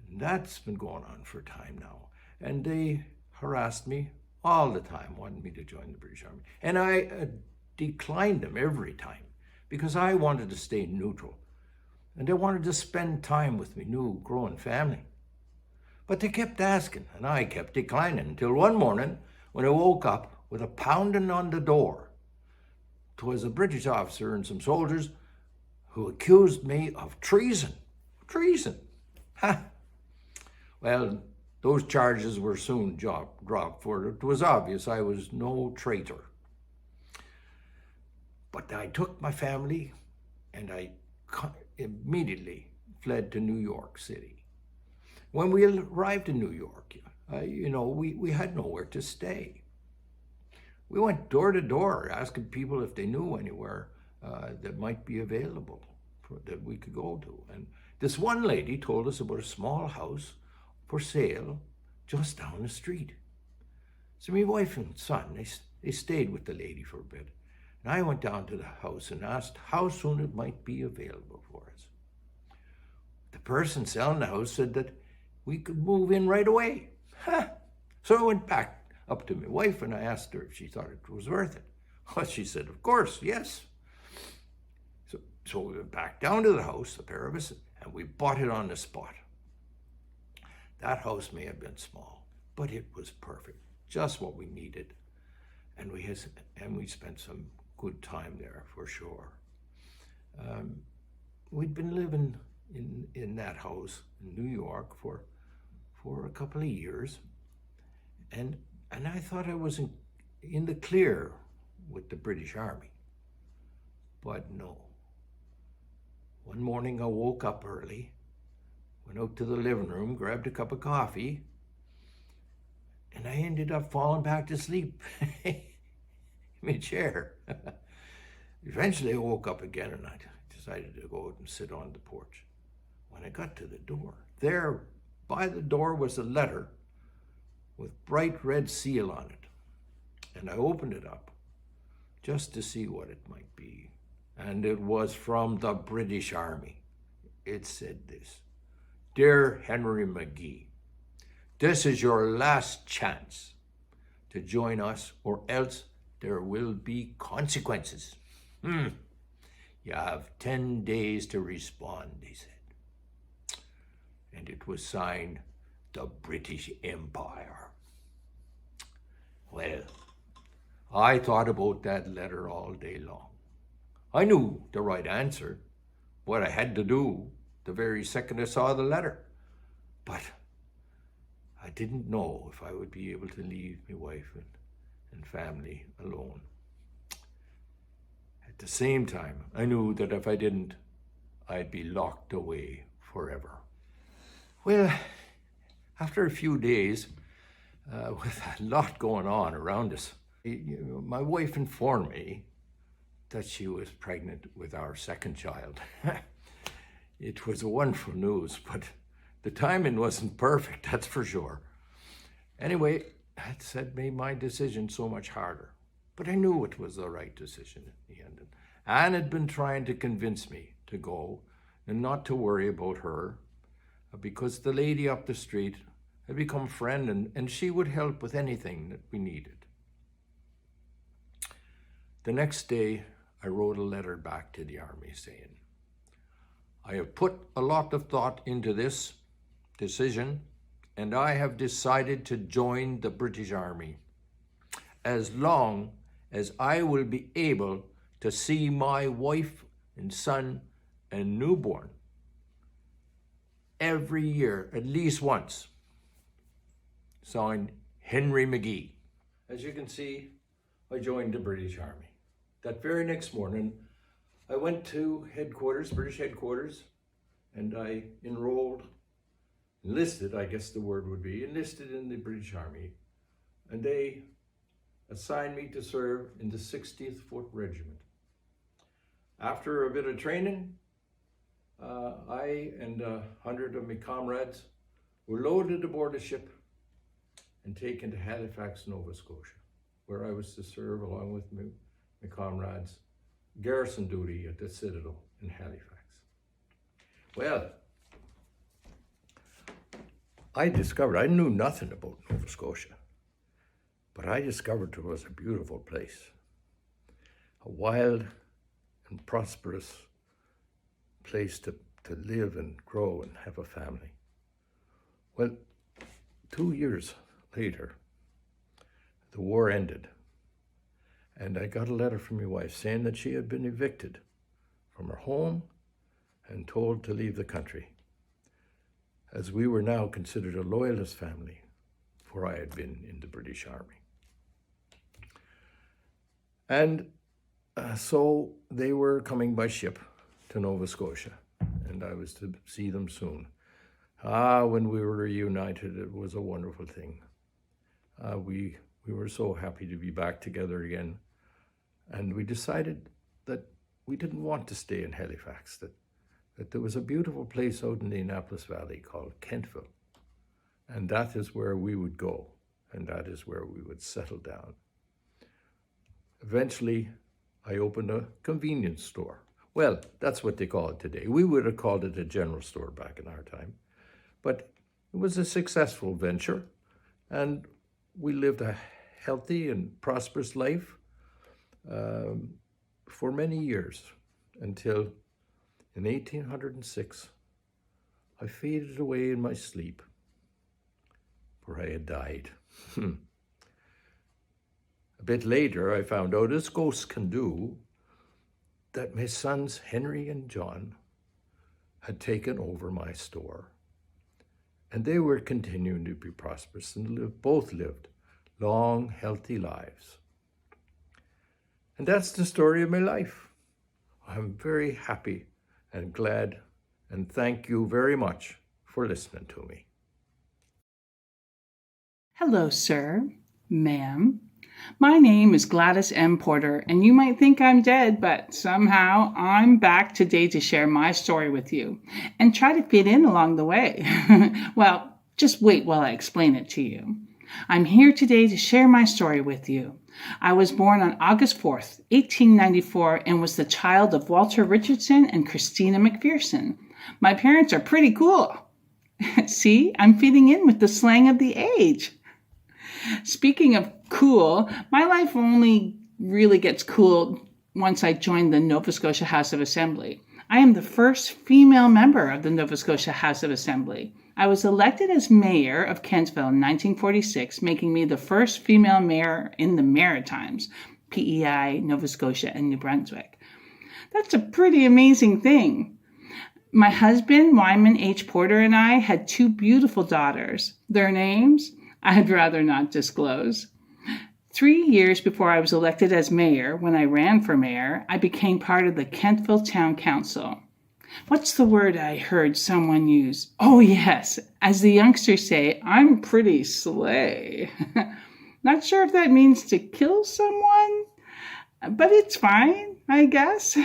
And that's been going on for a time now. And they harassed me all the time, wanted me to join the British Army. And I declined them every time because I wanted to stay neutral. And they wanted to spend time with me new growing family. But they kept asking, and I kept declining until one morning when I woke up with a pounding on the door. 'Twas a British officer and some soldiers who accused me of treason. Treason! Ha! Well, those charges were soon dropped, for it was obvious I was no traitor. But I took my family and I immediately fled to New York City. When we arrived in New York, we had nowhere to stay. We went door to door asking people if they knew anywhere that might be available that we could go to. And this one lady told us about a small house for sale just down the street. So my wife and son, they stayed with the lady for a bit. And I went down to the house and asked how soon it might be available for us. The person selling the house said that we could move in right away. So I went back up to my wife and I asked her if she thought it was worth it. Well, she said, of course, yes. So we went back down to the house, the pair of us, and we bought it on the spot. That house may have been small, but it was perfect, just what we needed. And we spent some good time there for sure. We'd been living in that house in New York for a couple of years, and I thought I was in the clear with the British Army, but no. One morning I woke up early, went out to the living room, grabbed a cup of coffee, and I ended up falling back to sleep in my chair. Eventually I woke up again and I decided to go out and sit on the porch. When I got to the door, there by the door was a letter with bright red seal on it. And I opened it up just to see what it might be. And it was from the British Army. It said this: Dear Henry McGee, this is your last chance to join us, or else there will be consequences. You have 10 days to respond, they said. And it was signed the British Empire. Well, I thought about that letter all day long. I knew the right answer, what I had to do the very second I saw the letter. But I didn't know if I would be able to leave my wife and family alone. At the same time, I knew that if I didn't, I'd be locked away forever. Well, after a few days, with a lot going on around us, my wife informed me that she was pregnant with our second child. It was wonderful news, but the timing wasn't perfect, that's for sure. Anyway, that made my decision so much harder. But I knew it was the right decision in the end. Anne had been trying to convince me to go and not to worry about her, because the lady up the street had become a friend and she would help with anything that we needed. The next day, I wrote a letter back to the Army saying, I have put a lot of thought into this decision, and I have decided to join the British Army as long as I will be able to see my wife and son and newborn every year, at least once. Signed, Henry McGee. As you can see, I joined the British Army. That very next morning, I went to headquarters, British headquarters, and I enlisted, I guess the word would be, enlisted in the British Army. And they assigned me to serve in the 60th Foot Regiment. After a bit of training, I and 100 of my comrades were loaded aboard a ship and taken to Halifax, Nova Scotia, where I was to serve along with my comrades garrison duty at the Citadel in Halifax. Well, I knew nothing about Nova Scotia, but I discovered it was a beautiful place, a wild and prosperous place to live and grow and have a family. Well, 2 years later, the war ended, and I got a letter from my wife saying that she had been evicted from her home and told to leave the country, as we were now considered a loyalist family, for I had been in the British Army. And so they were coming by ship to Nova Scotia, and I was to see them soon. When we were reunited, it was a wonderful thing. We were so happy to be back together again, and we decided that we didn't want to stay in Halifax, that there was a beautiful place out in the Annapolis Valley called Kentville. And that is where we would go, and that is where we would settle down. Eventually, I opened a convenience store. Well, that's what they call it today. We would have called it a general store back in our time. But it was a successful venture, and we lived a healthy and prosperous life for many years, until in 1806, I faded away in my sleep, for I had died. A bit later, I found out, as ghosts can do, that my sons Henry and John had taken over my store. And they were continuing to be prosperous and both lived long, healthy lives. And that's the story of my life. I'm very happy and glad, and thank you very much for listening to me. Hello, sir, ma'am. My name is Gladys M. Porter, and you might think I'm dead, but somehow I'm back today to share my story with you and try to fit in along the way. Well, just wait while I explain it to you. I'm here today to share my story with you. I was born on August 4th, 1894, and was the child of Walter Richardson and Christina McPherson. My parents are pretty cool. See, I'm fitting in with the slang of the age. Speaking of cool, my life only really gets cool once I joined the Nova Scotia House of Assembly. I am the first female member of the Nova Scotia House of Assembly. I was elected as mayor of Kentville in 1946, making me the first female mayor in the Maritimes, PEI, Nova Scotia, and New Brunswick. That's a pretty amazing thing. My husband, Wyman H. Porter, and I had 2 beautiful daughters. Their names, I'd rather not disclose. 3 years before I was elected as mayor, when I ran for mayor, I became part of the Kentville Town Council. What's the word I heard someone use? Oh, yes. As the youngsters say, I'm pretty slay. Not sure if that means to kill someone, but it's fine, I guess.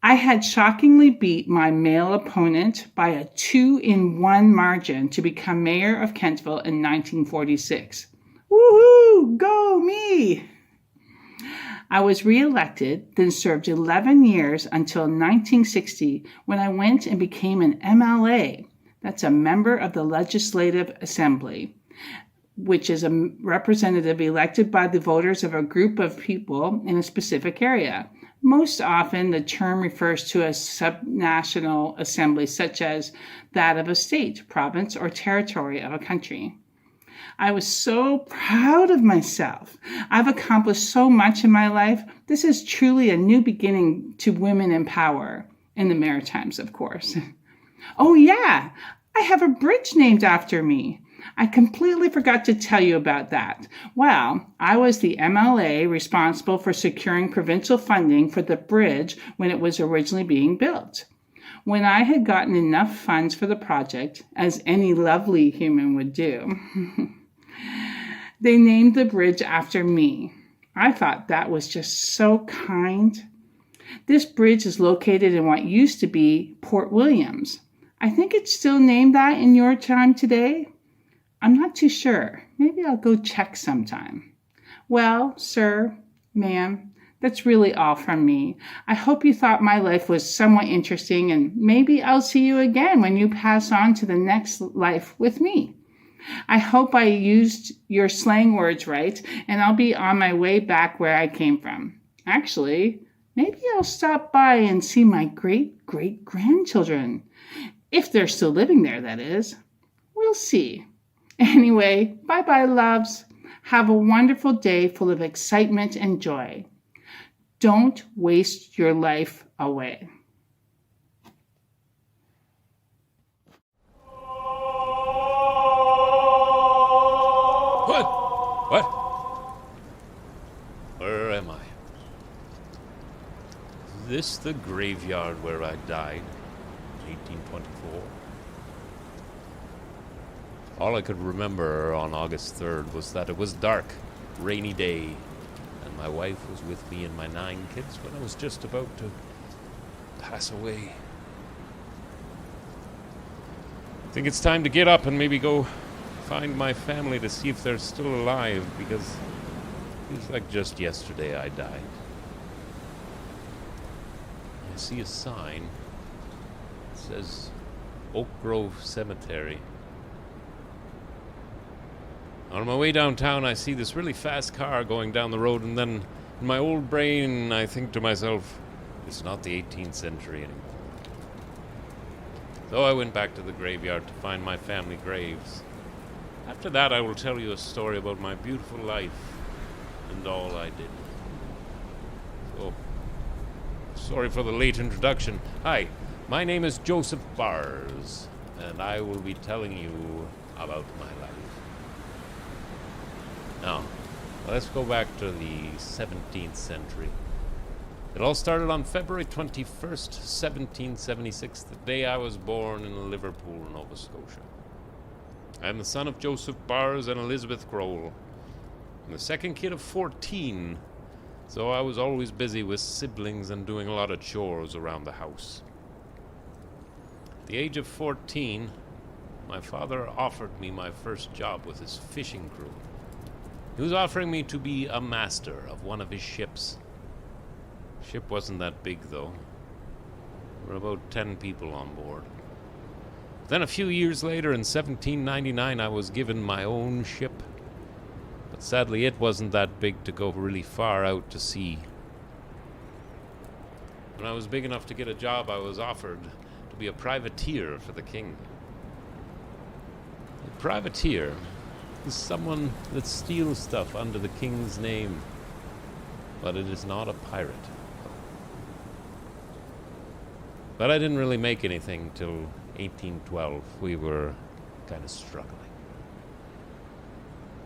I had shockingly beat my male opponent by a 2-1 margin to become mayor of Kentville in 1946. Woohoo! Go me! I was re-elected, then served 11 years until 1960, when I went and became an MLA. That's a member of the Legislative Assembly, which is a representative elected by the voters of a group of people in a specific area. Most often, the term refers to a subnational assembly, such as that of a state, province, or territory of a country. I was so proud of myself. I've accomplished so much in my life. This is truly a new beginning to women in power, in the Maritimes, of course. Oh yeah, I have a bridge named after me. I completely forgot to tell you about that. Well, I was the MLA responsible for securing provincial funding for the bridge when it was originally being built. When I had gotten enough funds for the project, as any lovely human would do, they named the bridge after me. I thought that was just so kind. This bridge is located in what used to be Port Williams. I think it's still named that in your time today. I'm not too sure. Maybe I'll go check sometime. Well, sir, ma'am, that's really all from me. I hope you thought my life was somewhat interesting, and maybe I'll see you again when you pass on to the next life with me. I hope I used your slang words right, and I'll be on my way back where I came from. Actually, maybe I'll stop by and see my great-great-grandchildren. If they're still living there, that is. We'll see. Anyway, bye-bye, loves. Have a wonderful day full of excitement and joy. Don't waste your life away. What? Where am I? Is this the graveyard where I died in 1824? All I could remember on August 3rd was that it was dark, rainy day, and my wife was with me and my 9 kids when I was just about to pass away. I think it's time to get up and maybe go find my family to see if they're still alive, because it feels like just yesterday I died. I see a sign. It says Oak Grove Cemetery. On my way downtown, I see this really fast car going down the road, and then in my old brain, I think to myself, it's not the 18th century anymore. So I went back to the graveyard to find my family graves. After that, I will tell you a story about my beautiful life and all I did. So, sorry for the late introduction. Hi, my name is Joseph Bars, and I will be telling you about my life. Now, let's go back to the 17th century. It all started on February 21st, 1776, the day I was born in Liverpool, Nova Scotia. I am the son of Joseph Bars and Elizabeth Grohl. I'm the second kid of 14, so I was always busy with siblings and doing a lot of chores around the house. At the age of 14, my father offered me my first job with his fishing crew. He was offering me to be a master of one of his ships. The ship wasn't that big, though. There were about 10 people on board. Then a few years later, in 1799, I was given my own ship. But sadly, it wasn't that big to go really far out to sea. When I was big enough to get a job, I was offered to be a privateer for the king. A privateer is someone that steals stuff under the king's name, but it is not a pirate. But I didn't really make anything till 1812. We were kind of struggling.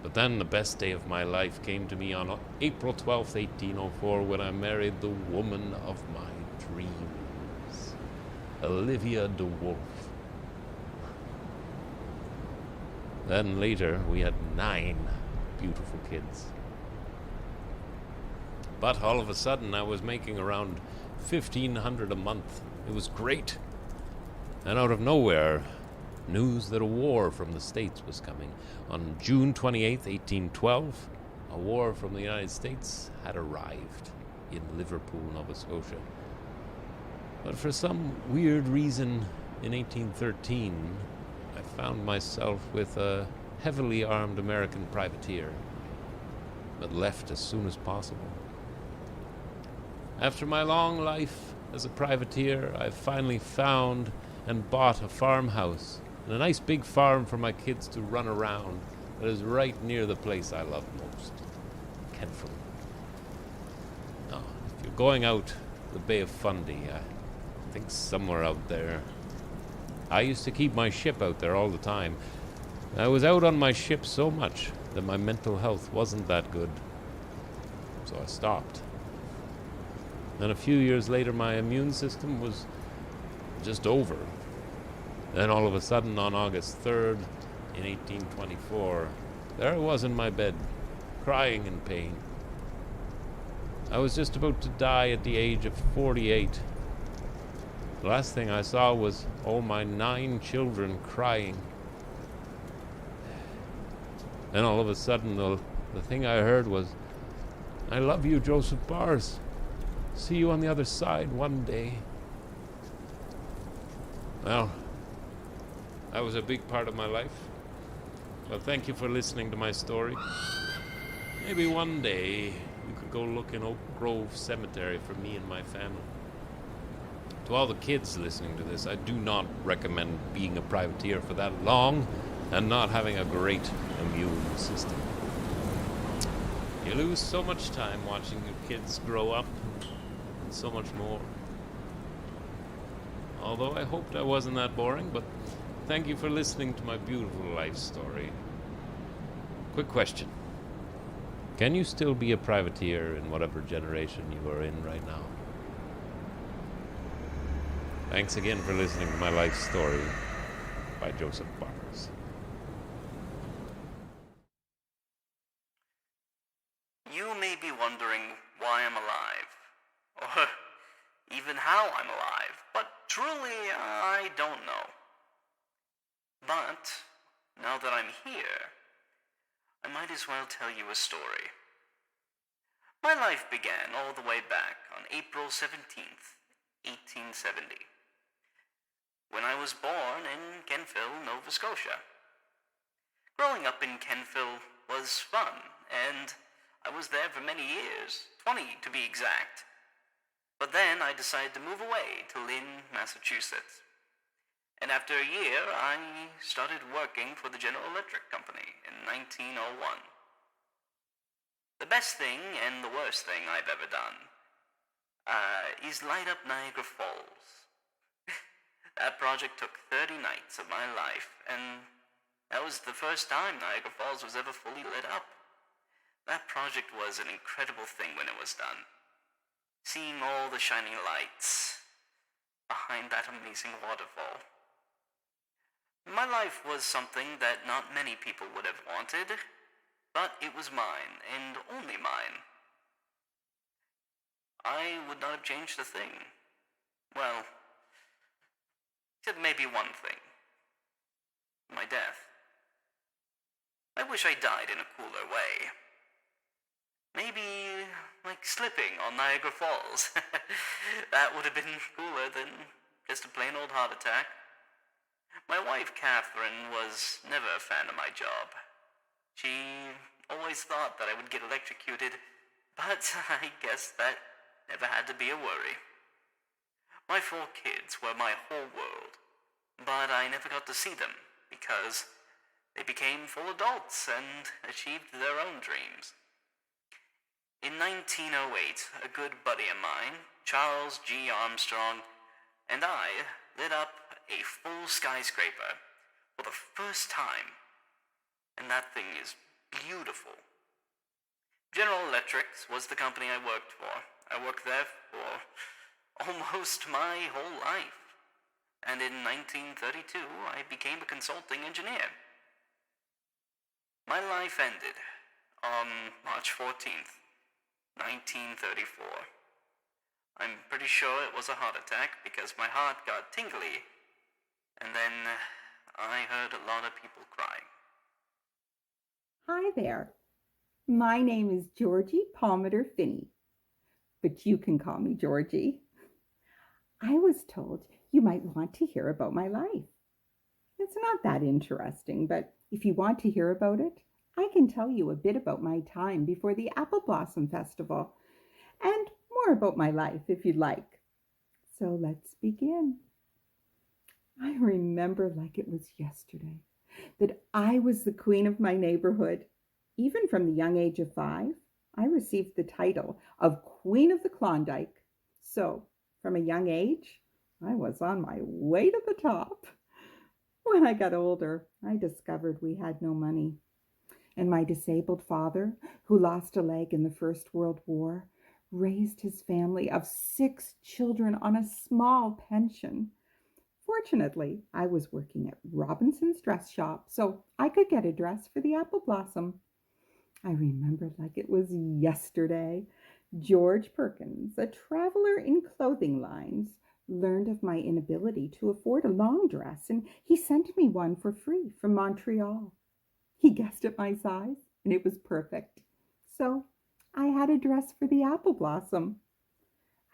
But then the best day of my life came to me on April 12th, 1804, when I married the woman of my dreams, Olivia de Wolfe. Then later, we had 9 beautiful kids. But all of a sudden, I was making around $1,500 a month. It was great. And out of nowhere, news that a war from the States was coming. On June 28th, 1812, a war from the United States had arrived in Liverpool, Nova Scotia. But for some weird reason, in 1813, I found myself with a heavily armed American privateer, but left as soon as possible. After my long life as a privateer, I finally found and bought a farmhouse and a nice big farm for my kids to run around that is right near the place I love most, Kentville. Now, if you're going out the Bay of Fundy, I think somewhere out there. I used to keep my ship out there all the time. I was out on my ship so much that my mental health wasn't that good, so I stopped. Then a few years later, my immune system was just over. Then all of a sudden, on August 3rd, in 1824, there I was in my bed, crying in pain. I was just about to die at the age of 48. The last thing I saw was all my 9 children crying. Then all of a sudden, the thing I heard was, "I love you, Joseph Bars. See you on the other side one day." Well, that was a big part of my life. Well, thank you for listening to my story. Maybe one day you could go look in Oak Grove Cemetery for me and my family. To all the kids listening to this, I do not recommend being a privateer for that long and not having a great immune system. You lose so much time watching your kids grow up, and so much more. Although I hoped I wasn't that boring, but thank you for listening to my beautiful life story. Quick question. Can you still be a privateer in whatever generation you are in right now? Thanks again for listening to my life story by Joseph Bars. You may be wondering how I'm alive, but truly I don't know. But now that I'm here, I might as well tell you a story. My life began all the way back on April 17th, 1870, when I was born in Kentville, Nova Scotia. Growing up in Kentville was fun, and I was there for many years, 20 to be exact. But then I decided to move away to Lynn, Massachusetts. And after a year, I started working for the General Electric Company in 1901. The best thing and the worst thing I've ever done is light up Niagara Falls. That project took 30 nights of my life, and that was the first time Niagara Falls was ever fully lit up. That project was an incredible thing when it was done. Seeing all the shining lights behind that amazing waterfall. My life was something that not many people would have wanted, but it was mine, and only mine. I would not have changed a thing. Well, except maybe one thing. My death. I wish I died in a cooler way. Maybe like slipping on Niagara Falls. That would have been cooler than just a plain old heart attack. My wife, Catherine, was never a fan of my job. She always thought that I would get electrocuted, but I guess that never had to be a worry. My 4 kids were my whole world, but I never got to see them because they became full adults and achieved their own dreams. In 1908, a good buddy of mine, Charles G. Armstrong, and I lit up a full skyscraper for the first time, and that thing is beautiful. General Electric was the company I worked for. I worked there for almost my whole life, and in 1932 I became a consulting engineer. My life ended on March 14th, 1934. I'm pretty sure it was a heart attack because my heart got tingly, and then I heard a lot of people crying. Hi there. My name is Georgie Palmater Finney, but you can call me Georgie. I was told you might want to hear about my life. It's not that interesting, but if you want to hear about it, I can tell you a bit about my time before the Apple Blossom Festival, and more about my life if you'd like. So let's begin. I remember like it was yesterday that I was the queen of my neighborhood. Even from the young age of 5, I received the title of Queen of the Klondike. So, from a young age, I was on my way to the top. When I got older, I discovered we had no money. And my disabled father, who lost a leg in the First World War, raised his family of 6 children on a small pension. Fortunately, I was working at Robinson's dress shop, so I could get a dress for the Apple Blossom. I remember like it was yesterday. George Perkins, a traveler in clothing lines, learned of my inability to afford a long dress, and he sent me one for free from Montreal. He guessed at my size, and it was perfect. So I had a dress for the Apple Blossom.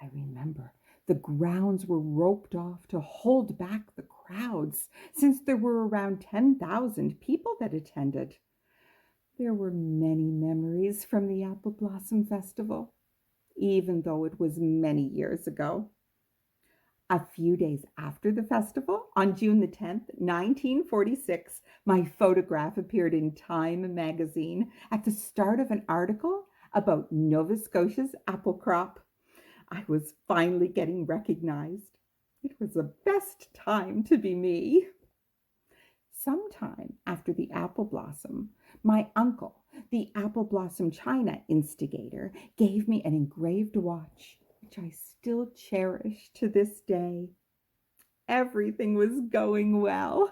I remember the grounds were roped off to hold back the crowds, since there were around 10,000 people that attended. There were many memories from the Apple Blossom Festival, even though it was many years ago. A few days after the festival, on June the 10th, 1946, my photograph appeared in Time magazine at the start of an article about Nova Scotia's apple crop. I was finally getting recognized. It was the best time to be me. Sometime after the Apple Blossom, my uncle, the Apple Blossom China instigator, gave me an engraved watch, which I still cherish to this day. Everything was going well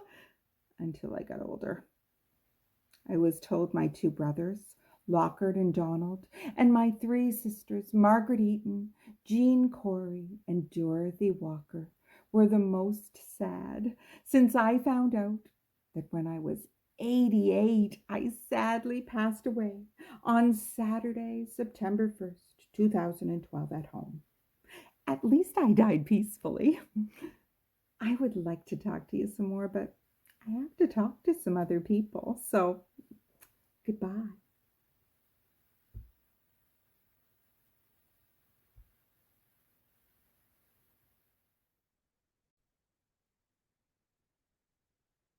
until I got older. I was told my 2 brothers, Lockhart and Donald, and my three sisters, Margaret Eaton, Jean Corey, and Dorothy Walker, were the most sad, since I found out that when I was 88, I sadly passed away on Saturday, September 1st, 2012, at home. At least I died peacefully. I would like to talk to you some more, but I have to talk to some other people, so goodbye.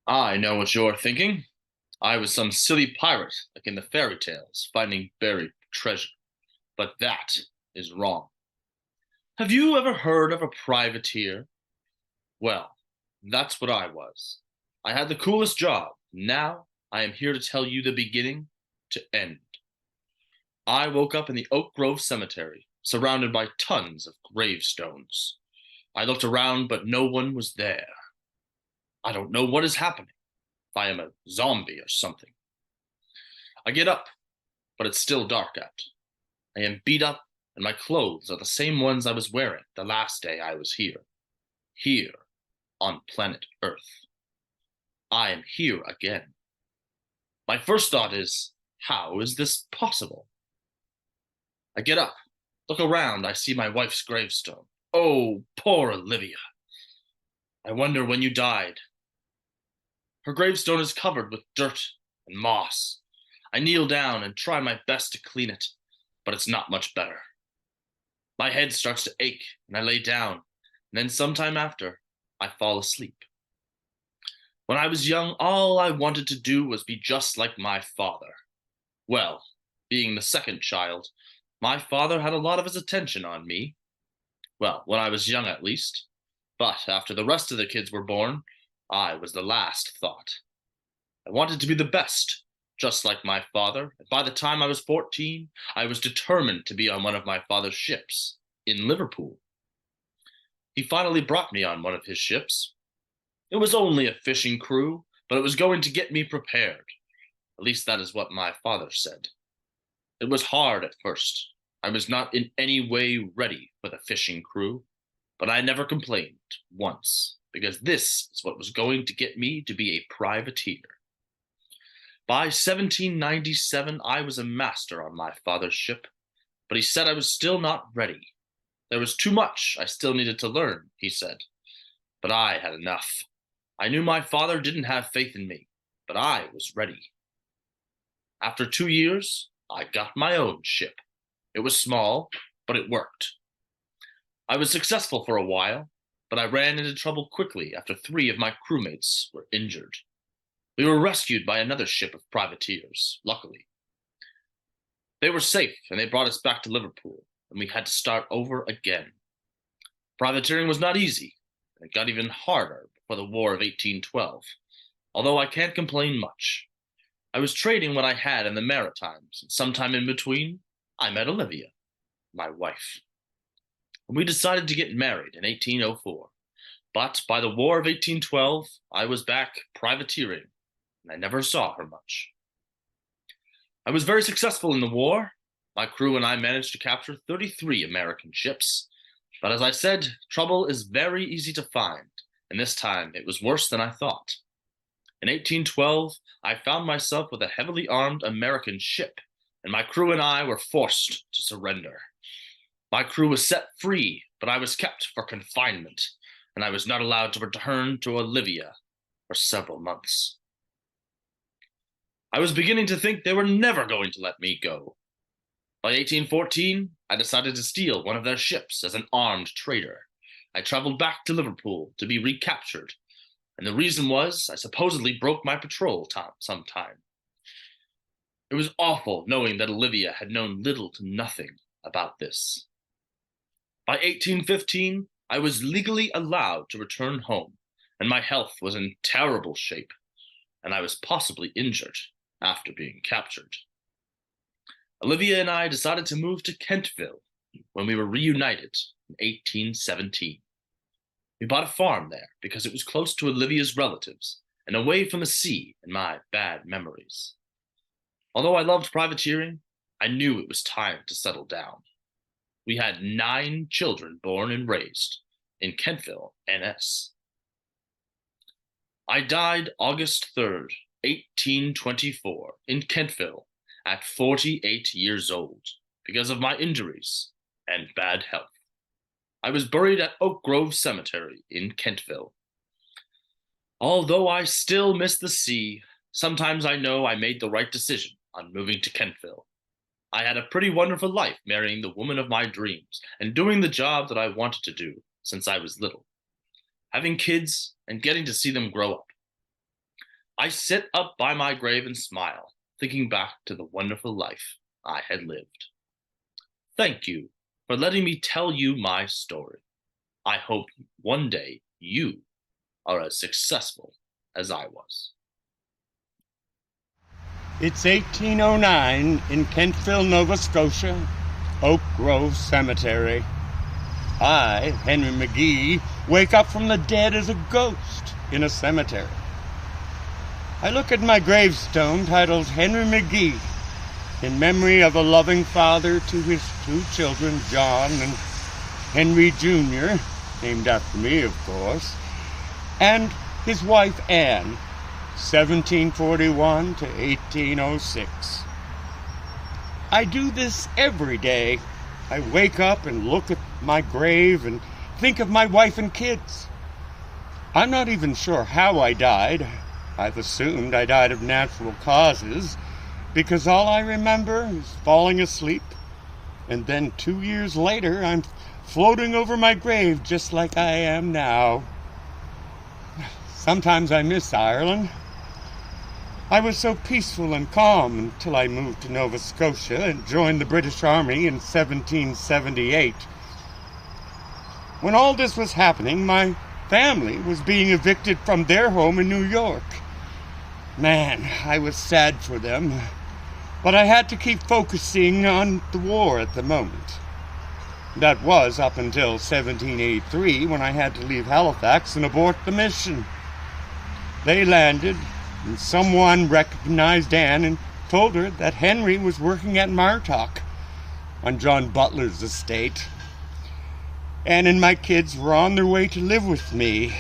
I know what you're thinking. I was some silly pirate, like in the fairy tales, finding buried treasure. But that is wrong. Have you ever heard of a privateer? Well, that's what I was. I had the coolest job. Now I am here to tell you the beginning to end. I woke up in the Oak Grove Cemetery, surrounded by tons of gravestones. I looked around, but no one was there. I don't know what is happening. If I am a zombie or something. I get up, but it's still dark out. I am beat up, and my clothes are the same ones I was wearing the last day I was here. Here, on planet Earth. I am here again. My first thought is, how is this possible? I get up, look around, I see my wife's gravestone. Oh, poor Olivia. I wonder when you died. Her gravestone is covered with dirt and moss. I kneel down and try my best to clean it, but it's not much better. My head starts to ache, and I lay down, and then sometime after, I fall asleep. When I was young, all I wanted to do was be just like my father. Well, being the second child, my father had a lot of his attention on me. Well, when I was young at least. But after the rest of the kids were born, I was the last thought. I wanted to be the best, just like my father, and by the time I was 14, I was determined to be on one of my father's ships, in Liverpool. He finally brought me on one of his ships. It was only a fishing crew, but it was going to get me prepared. At least that is what my father said. It was hard at first. I was not in any way ready for the fishing crew, but I never complained once, because this is what was going to get me to be a privateer. By 1797, I was a master on my father's ship, but he said I was still not ready. There was too much I still needed to learn, he said, but I had enough. I knew my father didn't have faith in me, but I was ready. After 2 years, I got my own ship. It was small, but it worked. I was successful for a while, but I ran into trouble quickly after 3 of my crewmates were injured. We were rescued by another ship of privateers, luckily. They were safe, and they brought us back to Liverpool, and we had to start over again. Privateering was not easy, and it got even harder before the War of 1812, although I can't complain much. I was trading what I had in the Maritimes, and sometime in between, I met Olivia, my wife. And we decided to get married in 1804. But by the War of 1812, I was back privateering, and I never saw her much. I was very successful in the war. My crew and I managed to capture 33 American ships. But as I said, trouble is very easy to find, and this time it was worse than I thought. In 1812, I found myself with a heavily armed American ship, and my crew and I were forced to surrender. My crew was set free, but I was kept for confinement, and I was not allowed to return to Olivia for several months. I was beginning to think they were never going to let me go. By 1814, I decided to steal one of their ships as an armed trader. I traveled back to Liverpool to be recaptured, and the reason was I supposedly broke my patrol sometime. It was awful knowing that Olivia had known little to nothing about this. By 1815, I was legally allowed to return home, and my health was in terrible shape, and I was possibly injured after being captured. Olivia and I decided to move to Kentville when we were reunited in 1817. We bought a farm there because it was close to Olivia's relatives and away from the sea and my bad memories. Although I loved privateering, I knew it was time to settle down. We had 9 children born and raised in Kentville, NS. I died August 3rd, 1824, in Kentville at 48 years old because of my injuries and bad health. I was buried at Oak Grove Cemetery in Kentville. Although I still miss the sea, sometimes I know I made the right decision on moving to Kentville. I had a pretty wonderful life marrying the woman of my dreams and doing the job that I wanted to do since I was little, having kids and getting to see them grow up. I sit up by my grave and smile, thinking back to the wonderful life I had lived. Thank you for letting me tell you my story. I hope one day you are as successful as I was. It's 1809 in Kentville, Nova Scotia, Oak Grove Cemetery. I, Henry McGee, wake up from the dead as a ghost in a cemetery. I look at my gravestone titled Henry McGee, in memory of a loving father to his 2 children, John and Henry Jr., named after me, of course, and his wife, Anne, 1741 to 1806. I do this every day. I wake up and look at my grave and think of my wife and kids. I'm not even sure how I died. I've assumed I died of natural causes, because all I remember is falling asleep, and then 2 years later I'm floating over my grave just like I am now. Sometimes I miss Ireland. I was so peaceful and calm until I moved to Nova Scotia and joined the British Army in 1778. When all this was happening, my family was being evicted from their home in New York. Man, I was sad for them, but I had to keep focusing on the war at the moment. That was up until 1783, when I had to leave Halifax and abort the mission. They landed, and someone recognized Anne and told her that Henry was working at Martock on John Butler's estate. Anne and my kids were on their way to live with me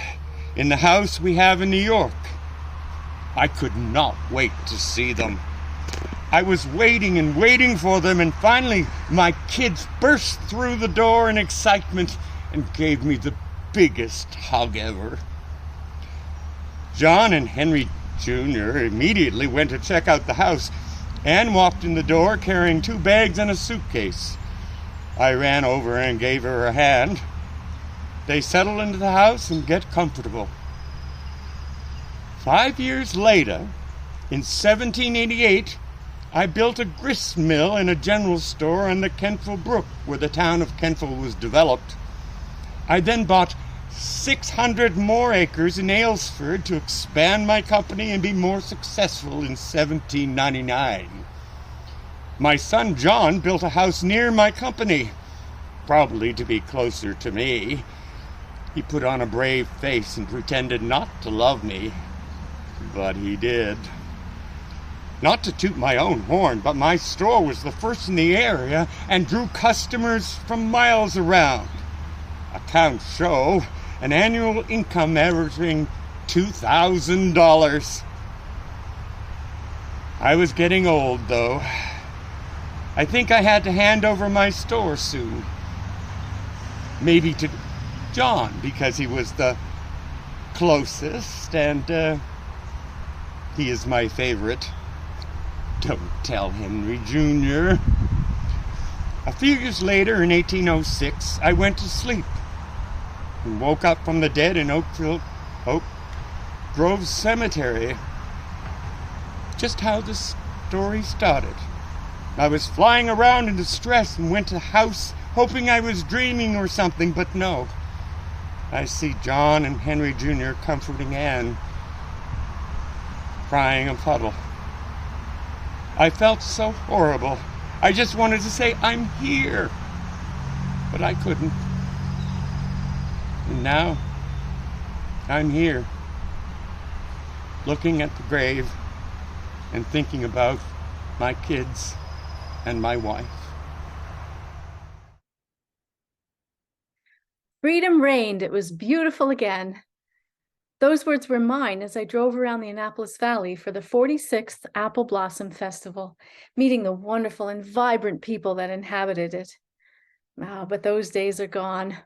in the house we have in New York. I could not wait to see them. I was waiting and waiting for them, and finally my kids burst through the door in excitement and gave me the biggest hug ever. John and Henry Jr. immediately went to check out the house. Anne walked in the door carrying 2 bags and a suitcase. I ran over and gave her a hand. They settle into the house and get comfortable. 5 years later, in 1788, I built a grist mill and a general store on the Kentville Brook, where the town of Kentville was developed. I then bought 600 more acres in Aylesford to expand my company and be more successful in 1799. My son John built a house near my company, probably to be closer to me. He put on a brave face and pretended not to love me, but he did. Not to toot my own horn, but my store was the first in the area and drew customers from miles around. Accounts show an annual income averaging $2,000. I was getting old, though. I think I had to hand over my store soon. Maybe to John, because he was the closest, and he is my favorite. Don't tell Henry Jr. A few years later, in 1806, I went to sleep and woke up from the dead in Oak Grove Cemetery. Just how the story started. I was flying around in distress and went to the house hoping I was dreaming or something, but no. I see John and Henry Jr. comforting Anne, crying a puddle. I felt so horrible. I just wanted to say, I'm here. But I couldn't. And now, I'm here, looking at the grave and thinking about my kids, and my wife. Freedom reigned. It was beautiful again. Those words were mine as I drove around the Annapolis Valley for the 46th Apple Blossom Festival, meeting the wonderful and vibrant people that inhabited it. But those days are gone,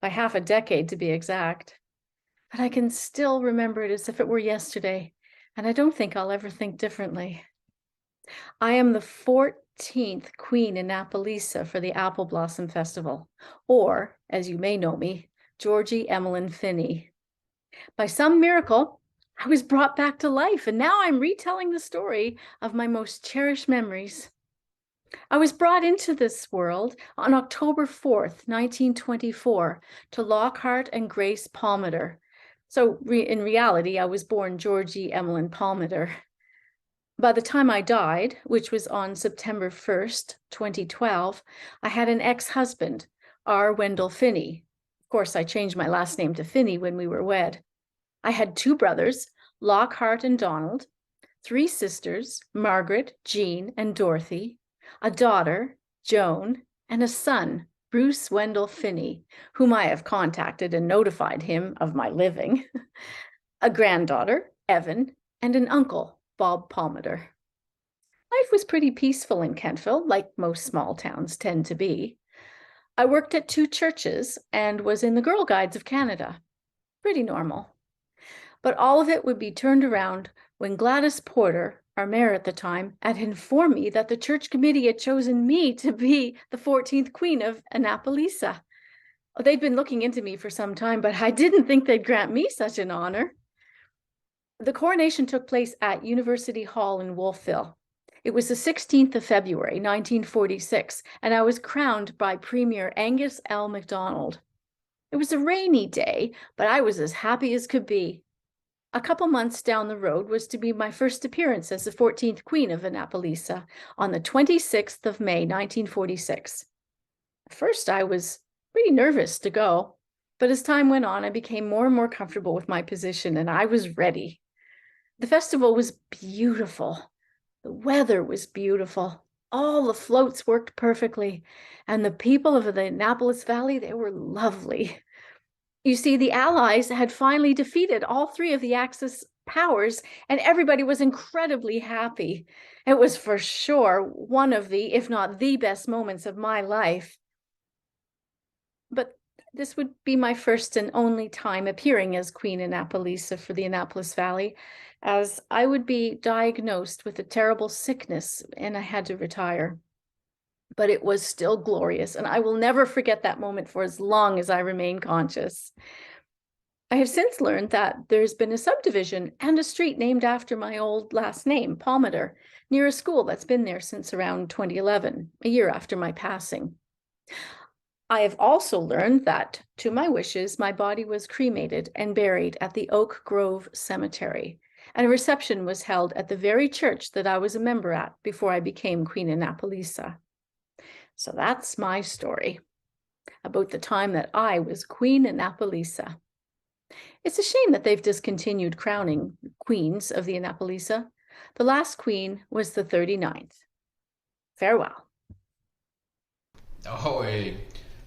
by half a decade to be exact. But I can still remember it as if it were yesterday, and I don't think I'll ever think differently. I am the 14th Queen Annapolisa for the Apple Blossom Festival, or, as you may know me, Georgie Emmeline Finney. By some miracle, I was brought back to life, and now I'm retelling the story of my most cherished memories. I was brought into this world on October 4th, 1924, to Lockhart and Grace Palmater. So in reality, I was born Georgie Emmeline Palmater. By the time I died, which was on September 1st, 2012, I had an ex-husband, R. Wendell Finney. Of course, I changed my last name to Finney when we were wed. I had 2 brothers, Lockhart and Donald, 3 sisters, Margaret, Jean, and Dorothy, a daughter, Joan, and a son, Bruce Wendell Finney, whom I have contacted and notified him of my living, a granddaughter, Evan, and an uncle, Bob Palmater. Life was pretty peaceful in Kentville, like most small towns tend to be. I worked at 2 churches and was in the Girl Guides of Canada. Pretty normal. But all of it would be turned around when Gladys Porter, our mayor at the time, had informed me that the church committee had chosen me to be the 14th Queen of Annapolisa. They'd been looking into me for some time, but I didn't think they'd grant me such an honor. The coronation took place at University Hall in Wolfville. It was the 16th of February, 1946, and I was crowned by Premier Angus L. MacDonald. It was a rainy day, but I was as happy as could be. A couple months down the road was to be my first appearance as the 14th Queen of Annapolisa on the 26th of May, 1946. At first, I was pretty nervous to go, but as time went on, I became more and more comfortable with my position, and I was ready. The festival was beautiful. The weather was beautiful. All the floats worked perfectly, and the people of the Annapolis Valley, they were lovely. You see, the Allies had finally defeated all 3 of the Axis powers, and everybody was incredibly happy. It was for sure one of the, if not the best moments of my life. But this would be my first and only time appearing as Queen Annapolisa for the Annapolis Valley, as I would be diagnosed with a terrible sickness and I had to retire. But it was still glorious, and I will never forget that moment for as long as I remain conscious. I have since learned that there's been a subdivision and a street named after my old last name, Palmater, near a school that's been there since around 2011, a year after my passing. I have also learned that, to my wishes, my body was cremated and buried at the Oak Grove Cemetery, and a reception was held at the very church that I was a member at before I became Queen Annapolisa. So that's my story about the time that I was Queen Annapolisa. It's a shame that they've discontinued crowning queens of the Annapolisa. The last queen was the 39th. Farewell. Ahoy,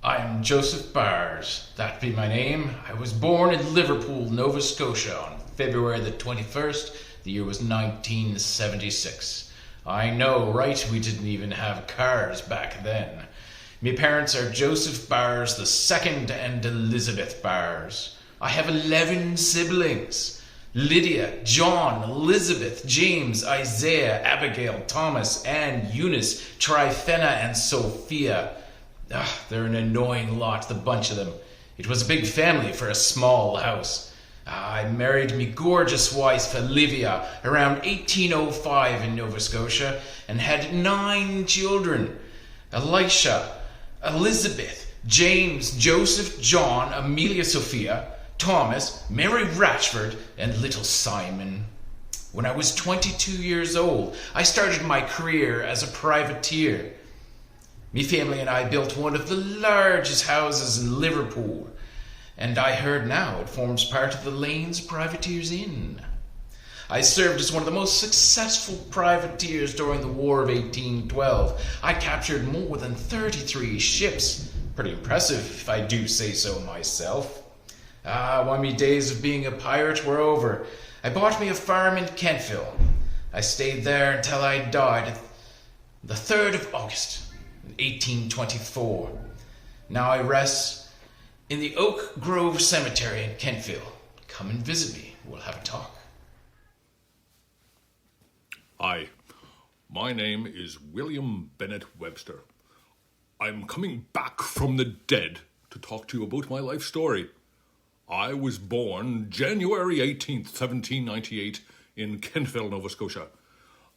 I'm Joseph Byers. That be my name. I was born in Liverpool, Nova Scotia on February the 21st. The year was 1976. I know, right? We didn't even have cars back then. Me parents are Joseph Byers II and Elizabeth Byers. I have 11 siblings. Lydia, John, Elizabeth, James, Isaiah, Abigail, Thomas, Anne, Eunice, Tryphena, and Sophia. They're an annoying lot, the bunch of them. It was a big family for a small house. I married me gorgeous wife, Olivia, around 1805 in Nova Scotia, and had 9 children. Elisha, Elizabeth, James, Joseph, John, Amelia Sophia, Thomas, Mary Ratchford, and little Simon. When I was 22 years old, I started my career as a privateer. Me family and I built one of the largest houses in Liverpool, and I heard now it forms part of the Lanes Privateers Inn. I served as one of the most successful privateers during the War of 1812. I captured more than 33 ships. Pretty impressive, if I do say so myself. When my days of being a pirate were over, I bought me a farm in Kentville. I stayed there until I died the 3rd of August, 1824. Now I rest in the Oak Grove Cemetery in Kentville. Come and visit me. We'll have a talk. Hi, my name is William Bennett Webster. I'm coming back from the dead to talk to you about my life story. I was born January 18th, 1798 in Kentville, Nova Scotia.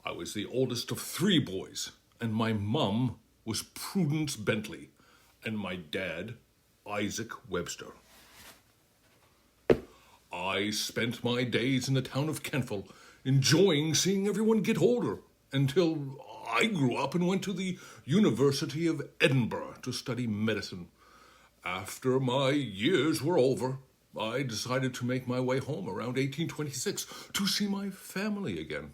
I was the oldest of 3 boys, and my mum was Prudence Bentley, and my dad, Isaac Webster. I spent my days in the town of Kentville, enjoying seeing everyone get older, until I grew up and went to the University of Edinburgh to study medicine. After my years were over, I decided to make my way home around 1826 to see my family again.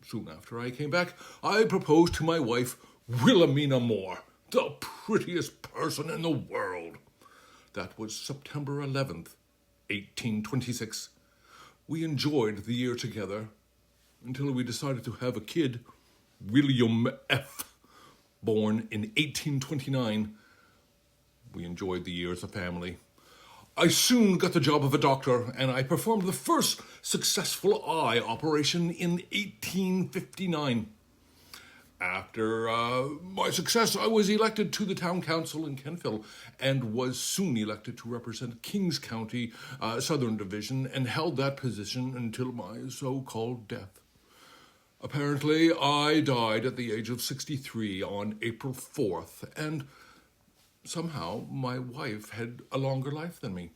Soon after I came back, I proposed to my wife, Wilhelmina Moore, the prettiest person in the world. That was September 11th, 1826. We enjoyed the year together until we decided to have a kid, William F., born in 1829. We enjoyed the year as a family. I soon got the job of a doctor, and I performed the first successful eye operation in 1859. After my success, I was elected to the town council in Kentville and was soon elected to represent Kings County, Southern Division, and held that position until my so-called death. Apparently, I died at the age of 63 on April 4th, and somehow my wife had a longer life than me,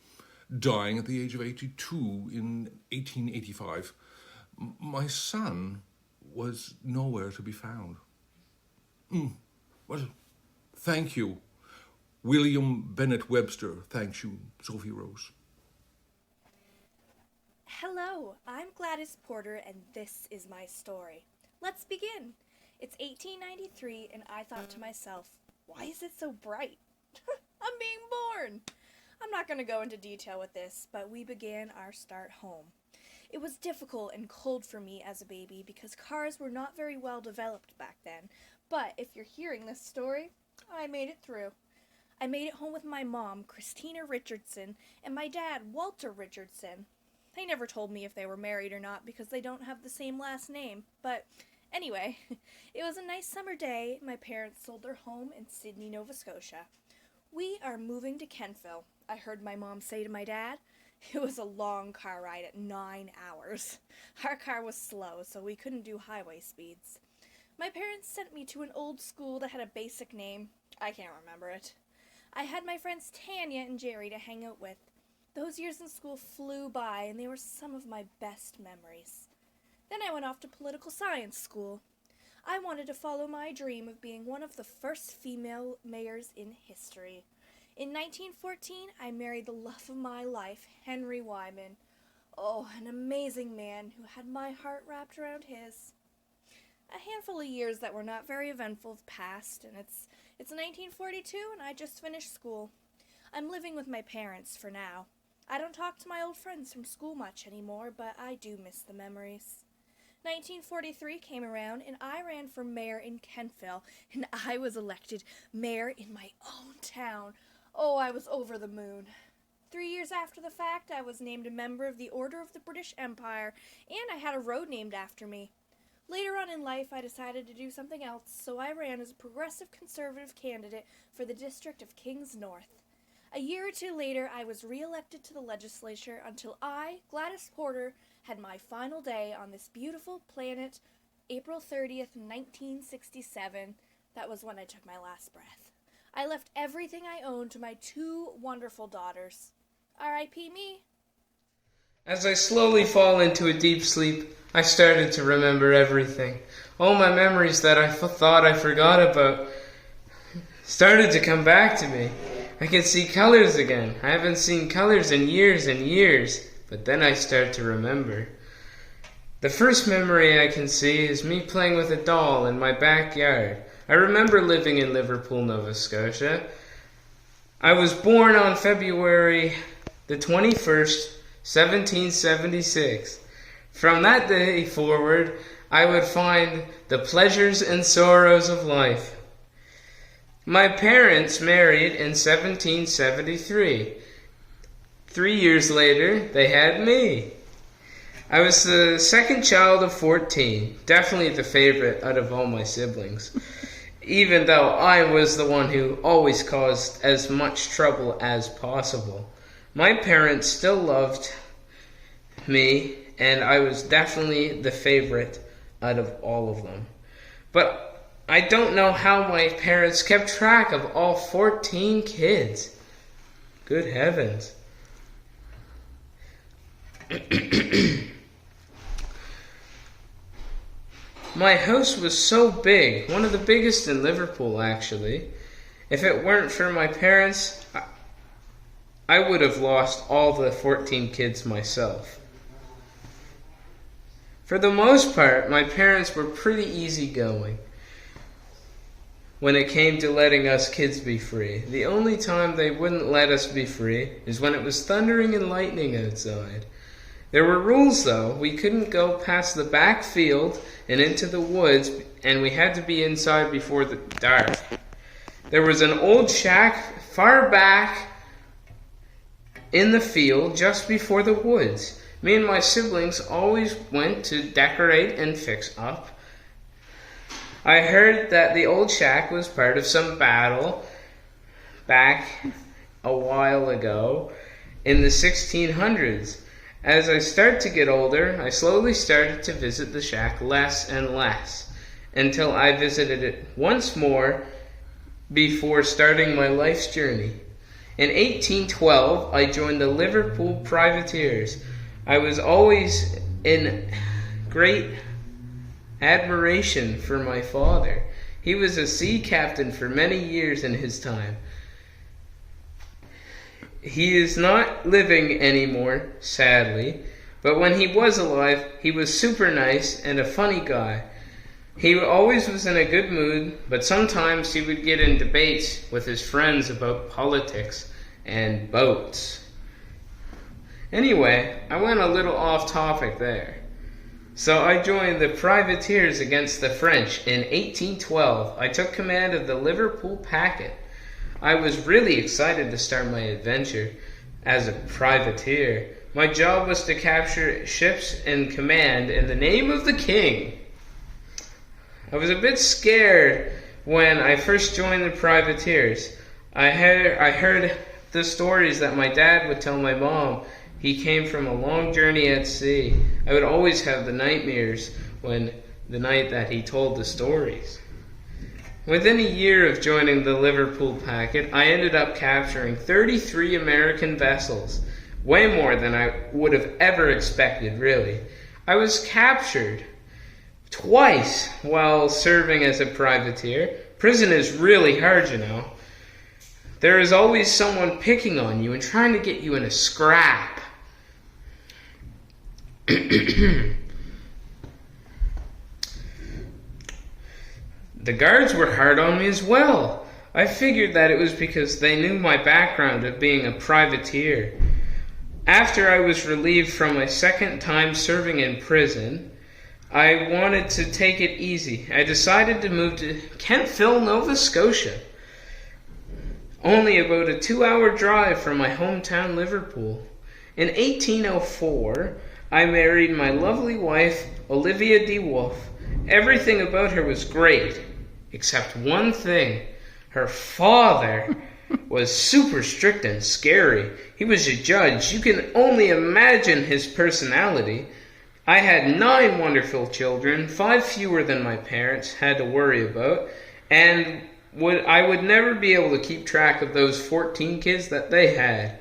dying at the age of 82 in 1885. My son was nowhere to be found. Well, thank you. William Bennett Webster thanks you, Sophie Rose. Hello, I'm Gladys Porter, and this is my story. Let's begin. It's 1893, and I thought to myself, why is it so bright? I'm being born! I'm not going to go into detail with this, but we began our start home. It was difficult and cold for me as a baby because cars were not very well developed back then, but if you're hearing this story, I made it through. I made it home with my mom, Christina Richardson, and my dad, Walter Richardson. They never told me if they were married or not because they don't have the same last name, but anyway, it was a nice summer day. My parents sold their home in Sydney, Nova Scotia. We are moving to Kentville, I heard my mom say to my dad. It was a long car ride at 9 hours. Our car was slow, so we couldn't do highway speeds. My parents sent me to an old school that had a basic name. I can't remember it. I had my friends Tanya and Jerry to hang out with. Those years in school flew by, and they were some of my best memories. Then I went off to political science school. I wanted to follow my dream of being one of the first female mayors in history. In 1914, I married the love of my life, Henry Wyman. Oh, an amazing man who had my heart wrapped around his. A handful of years that were not very eventful have passed, and it's 1942, and I just finished school. I'm living with my parents for now. I don't talk to my old friends from school much anymore, but I do miss the memories. 1943 came around, and I ran for mayor in Kentville, and I was elected mayor in my own town. Oh, I was over the moon. 3 years after the fact, I was named a member of the Order of the British Empire, and I had a road named after me. Later on in life, I decided to do something else, so I ran as a progressive conservative candidate for the district of Kings North. A year or two later, I was re-elected to the legislature until I, Gladys Porter, had my final day on this beautiful planet, April 30th, 1967. That was when I took my last breath. I left everything I owned to my 2 wonderful daughters. R.I.P. me. As I slowly fall into a deep sleep, I started to remember everything. All my memories that I thought I forgot about started to come back to me. I can see colors again. I haven't seen colors in years and years, but then I start to remember. The first memory I can see is me playing with a doll in my backyard. I remember living in Liverpool, Nova Scotia. I was born on February the 21st, 1776. From that day forward, I would find the pleasures and sorrows of life. My parents married in 1773. 3 years later, they had me. I was the second child of 14, definitely the favorite out of all my siblings, even though I was the one who always caused as much trouble as possible. My parents still loved me, and I was definitely the favorite out of all of them. But I don't know how my parents kept track of all 14 kids. Good heavens. My house was so big, one of the biggest in Liverpool actually. If it weren't for my parents, I would have lost all the 14 kids myself. For the most part, my parents were pretty easygoing when it came to letting us kids be free. The only time they wouldn't let us be free is when it was thundering and lightning outside. There were rules, though. We couldn't go past the back field and into the woods, and we had to be inside before the dark. There was an old shack far back in the field just before the woods. Me and my siblings always went to decorate and fix up. I heard that the old shack was part of some battle back a while ago in the 1600s. As I started to get older, I slowly started to visit the shack less and less, until I visited it once more before starting my life's journey. In 1812, I joined the Liverpool Privateers. I was always in great admiration for my father. He was a sea captain for many years in his time. He is not living anymore, sadly, but when he was alive, he was super nice and a funny guy. He always was in a good mood, but sometimes he would get in debates with his friends about politics and boats. Anyway, I went a little off topic there. So I joined the privateers against the French in 1812. I took command of the Liverpool packet. I was really excited to start my adventure as a privateer. My job was to capture ships in command in the name of the king. I was a bit scared when I first joined the privateers. I heard the stories that my dad would tell my mom. He came from a long journey at sea. I would always have the nightmares when the night that he told the stories. Within a year of joining the Liverpool packet, I ended up capturing 33 American vessels. Way more than I would have ever expected, really. I was captured twice while serving as a privateer. Prison is really hard, you know. There is always someone picking on you and trying to get you in a scrap. The guards were hard on me as well. I figured that it was because they knew my background of being a privateer. After I was relieved from my second time serving in prison, I wanted to take it easy. I decided to move to Kentville, Nova Scotia, only about a 2-hour drive from my hometown Liverpool. In 1804, I married my lovely wife, Olivia D. Wolfe. Everything about her was great, except one thing. Her father was super strict and scary. He was a judge. You can only imagine his personality. I had 9 wonderful children, 5 fewer than my parents had to worry about, and I would never be able to keep track of those 14 kids that they had.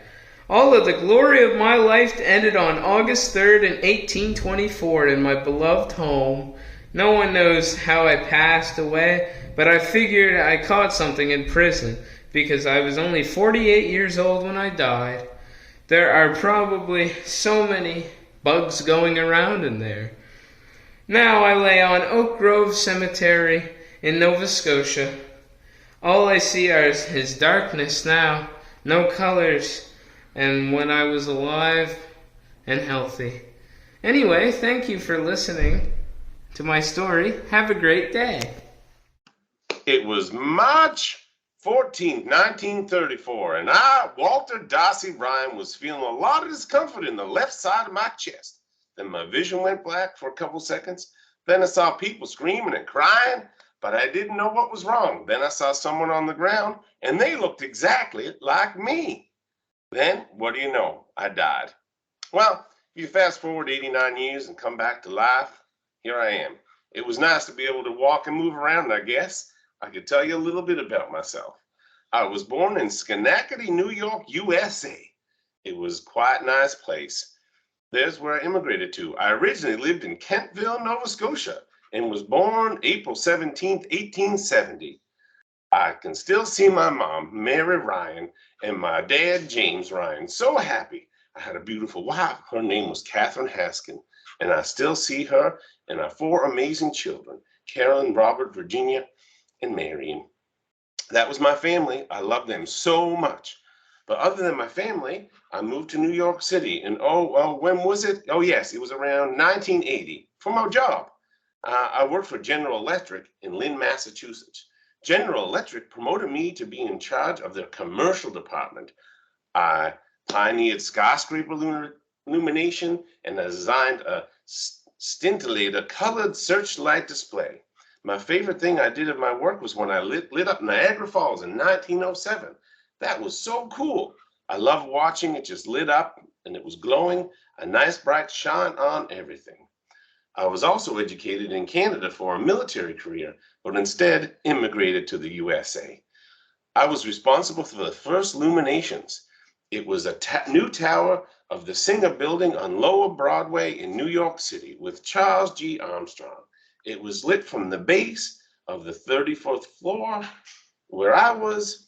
All of the glory of my life ended on August 3rd in 1824 in my beloved home. No one knows how I passed away, but I figured I caught something in prison because I was only 48 years old when I died. There are probably so many bugs going around in there. Now I lay on Oak Grove Cemetery in Nova Scotia. All I see is darkness now, no colors, and when I was alive and healthy. Anyway, thank you for listening to my story. Have a great day. It was March 14th, 1934, and I, Walter Darcy Ryan, was feeling a lot of discomfort in the left side of my chest. Then my vision went black for a couple seconds. Then I saw people screaming and crying, but I didn't know what was wrong. Then I saw someone on the ground, and they looked exactly like me. Then, what do you know? I died. Well, if you fast forward 89 years and come back to life, here I am. It was nice to be able to walk and move around, I guess. I could tell you a little bit about myself. I was born in Schenectady, New York, USA. It was quite a nice place. There's where I immigrated to. I originally lived in Kentville, Nova Scotia, and was born April 17th, 1870. I can still see my mom, Mary Ryan, and my dad, James Ryan, so happy. I had a beautiful wife. Her name was Catherine Haskin, and I still see her and our 4 amazing children, Carolyn, Robert, Virginia, and Marion. That was my family. I love them so much. But other than my family, I moved to New York City. And when was it? Oh, yes, it was around 1980 for my job. I worked for General Electric in Lynn, Massachusetts. General Electric promoted me to be in charge of their commercial department. I pioneered skyscraper illumination and I designed a scintillator colored searchlight display. My favorite thing I did of my work was when I lit up Niagara Falls in 1907. That was so cool. I loved watching it just lit up and it was glowing, a nice bright shine on everything. I was also educated in Canada for a military career, but instead immigrated to the USA. I was responsible for the first illuminations. It was a new tower of the Singer Building on Lower Broadway in New York City with Charles G. Armstrong. It was lit from the base of the 34th floor where I was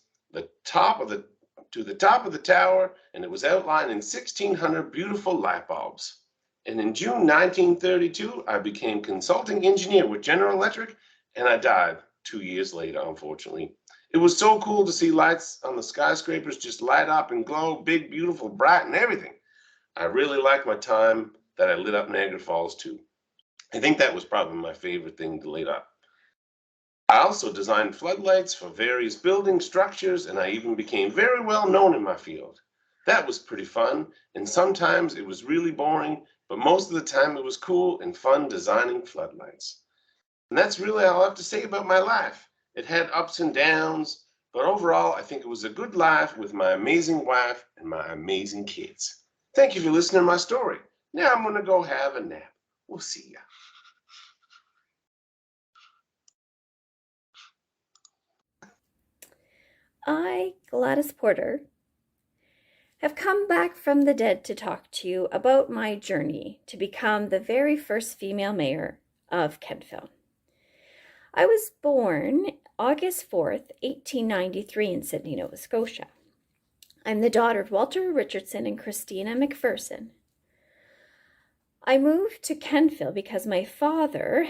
to the top of the tower, and it was outlined in 1,600 beautiful light bulbs. And in June 1932, I became consulting engineer with General Electric, and I died 2 years later, unfortunately. It was so cool to see lights on the skyscrapers just light up and glow, big, beautiful, bright, and everything. I really liked my time that I lit up Niagara Falls too. I think that was probably my favorite thing to light up. I also designed floodlights for various building structures, and I even became very well known in my field. That was pretty fun, and sometimes it was really boring, but most of the time it was cool and fun designing floodlights. And that's really all I have to say about my life. It had ups and downs, but overall I think it was a good life with my amazing wife and my amazing kids. Thank you for listening to my story. Now I'm going to go have a nap. We'll see ya. I, Gladys Porter, have come back from the dead to talk to you about my journey to become the very first female mayor of Kentville. I was born August 4th, 1893 in Sydney, Nova Scotia. I'm the daughter of Walter Richardson and Christina McPherson. I moved to Kentville because my father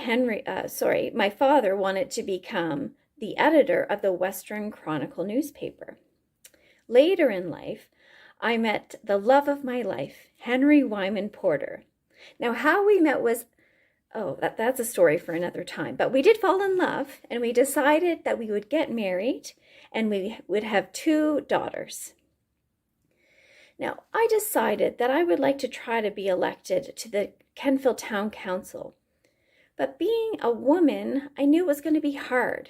wanted to become the editor of the Western Chronicle newspaper. Later in life, I met the love of my life, Henry Wyman Porter. Now, how we met was, that's a story for another time. But we did fall in love, and we decided that we would get married, and we would have 2 daughters. Now, I decided that I would like to try to be elected to the Kentville Town Council. But being a woman, I knew it was going to be hard.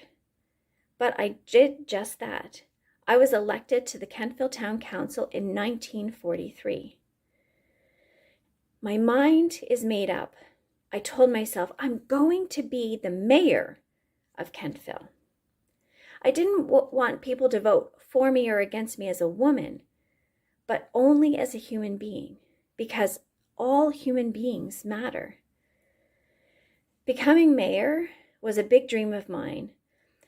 But I did just that. I was elected to the Kentville Town Council in 1943. My mind is made up. I told myself, I'm going to be the mayor of Kentville. I didn't want people to vote for me or against me as a woman, but only as a human being, because all human beings matter. Becoming mayor was a big dream of mine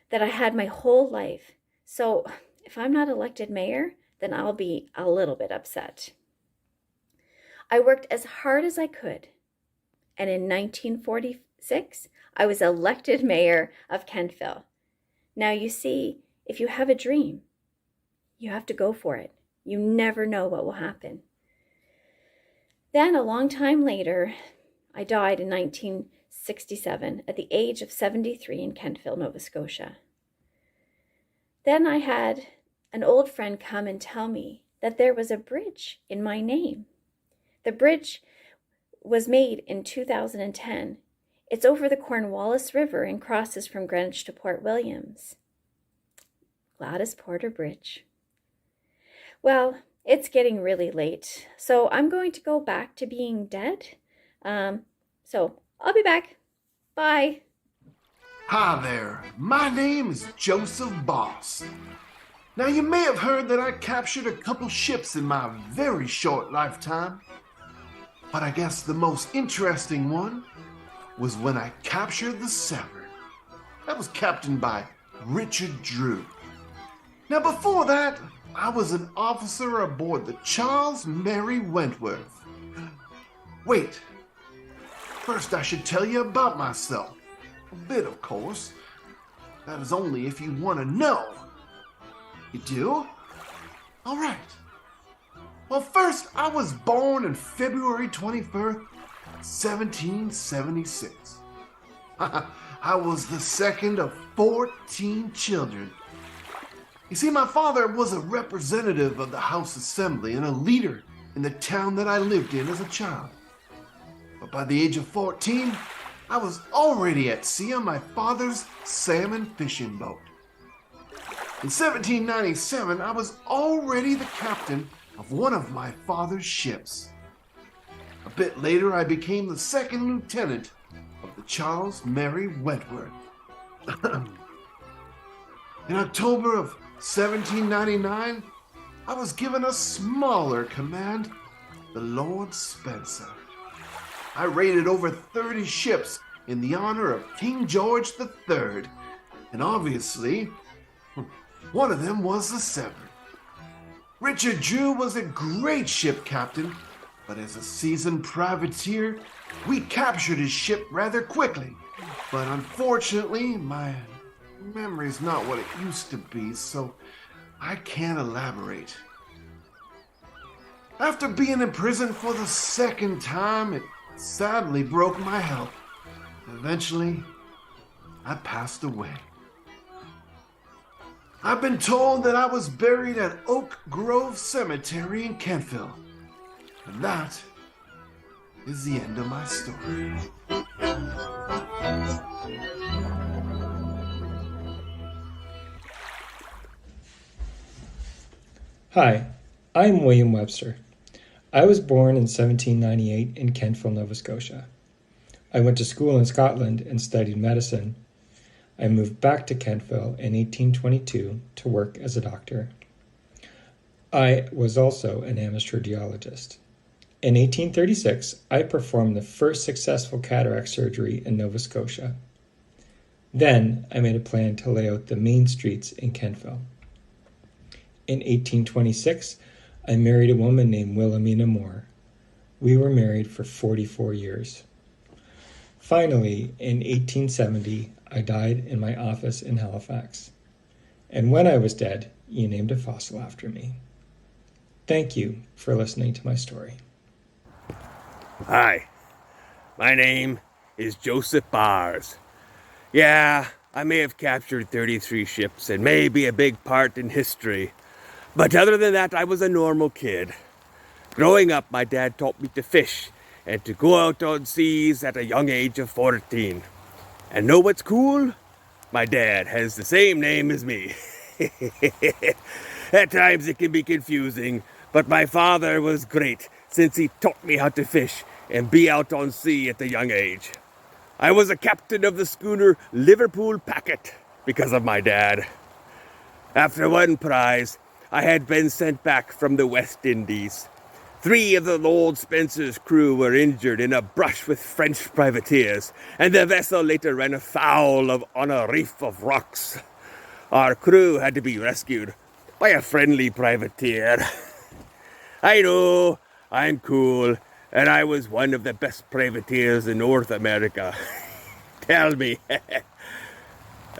that I had my whole life. So if I'm not elected mayor, then I'll be a little bit upset. I worked as hard as I could. And in 1946, 1976, I was elected mayor of Kentville. Now, you see, if you have a dream, you have to go for it. You never know what will happen. Then, a long time later, I died in 1967 at the age of 73 in Kentville, Nova Scotia. Then I had an old friend come and tell me that there was a bridge in my name. The bridge was made in 2010. It's over the Cornwallis River and crosses from Greenwich to Port Williams. Gladys Porter Bridge. Well, it's getting really late, so I'm going to go back to being dead. So I'll be back. Bye. Hi there, my name is Joseph Boss. Now you may have heard that I captured a couple ships in my very short lifetime, but I guess the most interesting one was when I captured the Severn. That was captained by Richard Drew. Now before that, I was an officer aboard the Charles Mary Wentworth. Wait, first I should tell you about myself. A bit, of course. That is only if you want to know. You do? All right. Well, first, I was born on February 21st, 1776. I was the second of 14 children. You see, my father was a representative of the House Assembly and a leader in the town that I lived in as a child. But by the age of 14, I was already at sea on my father's salmon fishing boat. In 1797, I was already the captain of one of my father's ships. A bit later, I became the second lieutenant of the Charles Mary Wentworth. In October of 1799, I was given a smaller command, the Lord Spencer. I raided over 30 ships in the honor of King George III, and obviously, one of them was the Severn. Richard Drew was a great ship captain, but as a seasoned privateer, we captured his ship rather quickly. But unfortunately, my memory's not what it used to be, so I can't elaborate. After being in prison for the second time, it sadly broke my health. Eventually, I passed away. I've been told that I was buried at Oak Grove Cemetery in Kentville. And that is the end of my story. Hi, I'm William Webster. I was born in 1798 in Kentville, Nova Scotia. I went to school in Scotland and studied medicine. I moved back to Kentville in 1822 to work as a doctor. I was also an amateur geologist. In 1836, I performed the first successful cataract surgery in Nova Scotia. Then I made a plan to lay out the main streets in Kentville. In 1826, I married a woman named Wilhelmina Moore. We were married for 44 years. Finally, in 1870, I died in my office in Halifax. And when I was dead, you named a fossil after me. Thank you for listening to my story. Hi, my name is Joseph Bars. Yeah, I may have captured 33 ships and maybe a big part in history. But other than that, I was a normal kid. Growing up, my dad taught me to fish and to go out on seas at a young age of 14. And know what's cool? My dad has the same name as me. At times it can be confusing, but my father was great since he taught me how to fish and be out on sea at a young age. I was a captain of the schooner Liverpool Packet because of my dad. After one prize, I had been sent back from the West Indies. 3 of the Lord Spencer's crew were injured in a brush with French privateers, and the vessel later ran afoul on a reef of rocks. Our crew had to be rescued by a friendly privateer. I know, I'm cool, and I was one of the best privateers in North America. Tell me.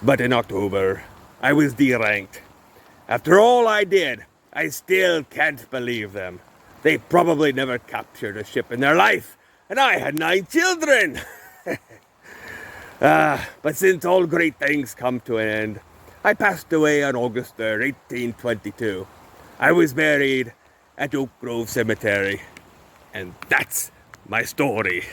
But in October, I was deranked. After all I did, I still can't believe them. They probably never captured a ship in their life, and I had 9 children. But since all great things come to an end, I passed away on August 3rd, 1822. I was buried at Oak Grove Cemetery, and that's my story.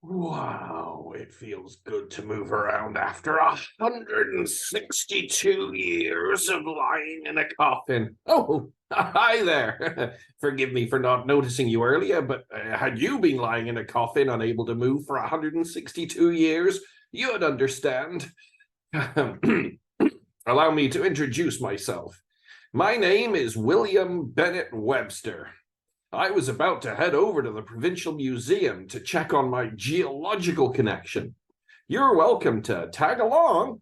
Wow, it feels good to move around after 162 years of lying in a coffin. Oh, hi there. Forgive me for not noticing you earlier, but had you been lying in a coffin unable to move for 162 years, you'd understand. Allow me to introduce myself. My name is William Bennett Webster. I was about to head over to the Provincial Museum to check on my geological connection. You're welcome to tag along.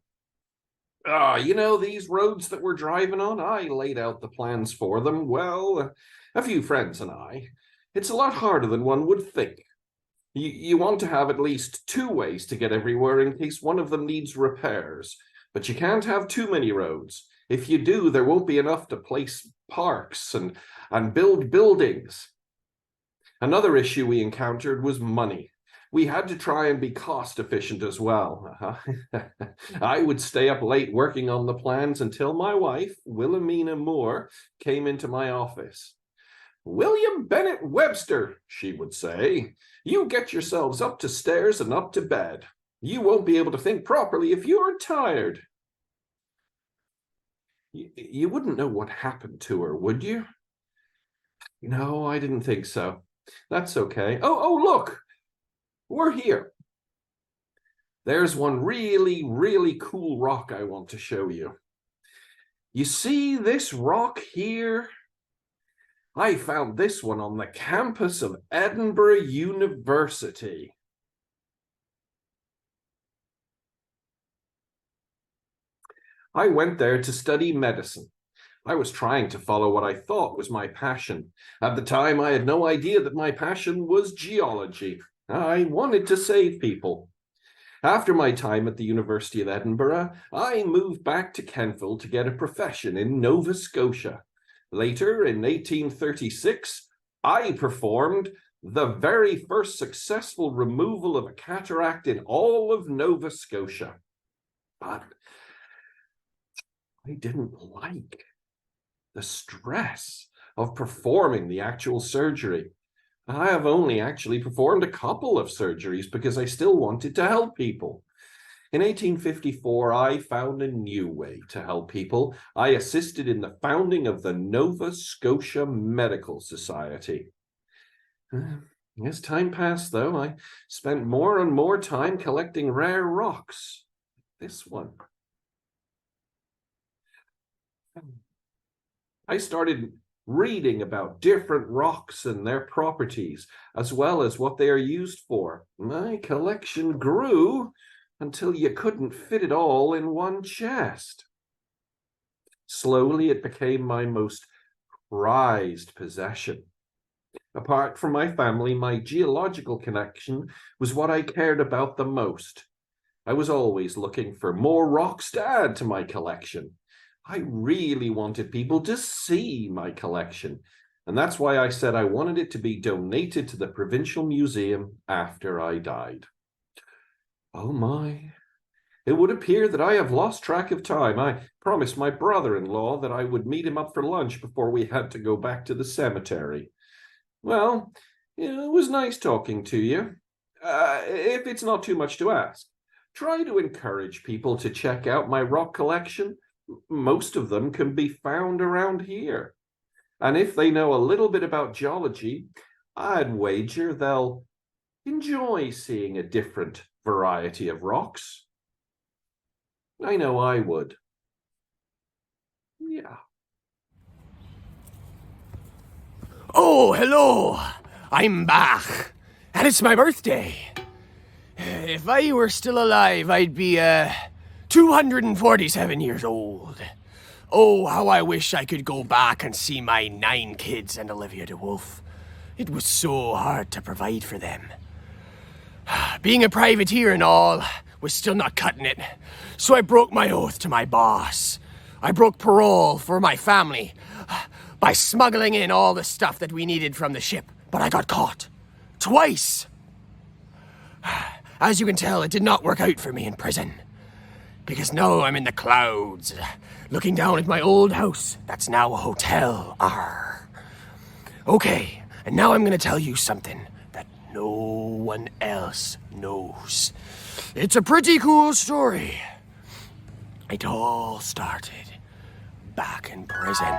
These roads that we're driving on, I laid out the plans for them. Well, a few friends and I. It's a lot harder than one would think. You want to have at least 2 ways to get everywhere in case one of them needs repairs. But you can't have too many roads. If you do, there won't be enough to place parks and build buildings. Another issue we encountered was money. We had to try and be cost efficient as well. I would stay up late working on the plans until my wife, Wilhelmina Moore, came into my office. "William Bennett Webster," she would say, "you get yourselves up to stairs and up to bed. You won't be able to think properly if you're tired." You wouldn't know what happened to her, would you? No, I didn't think so. That's okay. Oh, look! We're here. There's one really, really cool rock I want to show you. You see this rock here? I found this one on the campus of Edinburgh University. I went there to study medicine. I was trying to follow what I thought was my passion. At the time, I had no idea that my passion was geology. I wanted to save people. After my time at the University of Edinburgh, I moved back to Kentville to get a profession in Nova Scotia. Later, in 1836, I performed the very first successful removal of a cataract in all of Nova Scotia. But I didn't like the stress of performing the actual surgery. I have only actually performed a couple of surgeries because I still wanted to help people. In 1854, I found a new way to help people. I assisted in the founding of the Nova Scotia Medical Society. As time passed, though, I spent more and more time collecting rare rocks. This one. I started reading about different rocks and their properties, as well as what they are used for. My collection grew until you couldn't fit it all in one chest. Slowly, it became my most prized possession. Apart from my family, my geological connection was what I cared about the most. I was always looking for more rocks to add to my collection. I really wanted people to see my collection, and that's why I said I wanted it to be donated to the Provincial Museum after I died. Oh my, it would appear that I have lost track of time. I promised my brother-in-law that I would meet him up for lunch before we had to go back to the cemetery. Well, it was nice talking to you. If it's not too much to ask, try to encourage people to check out my rock collection. Most of them can be found around here. And if they know a little bit about geology, I'd wager they'll enjoy seeing a different variety of rocks. I know I would. Yeah. Oh, hello! I'm back, and it's my birthday. If I were still alive, I'd be, 247 years old. Oh, how I wish I could go back and see my 9 kids and Olivia de Wolf. It was so hard to provide for them. Being a privateer and all was still not cutting it, so I broke my oath to my boss. I broke parole for my family by smuggling in all the stuff that we needed from the ship, but I got caught. Twice! As you can tell, it did not work out for me in prison. Because now I'm in the clouds, looking down at my old house that's now a hotel. Arr. Okay, and now I'm gonna tell you something that no one else knows. It's a pretty cool story. It all started back in prison.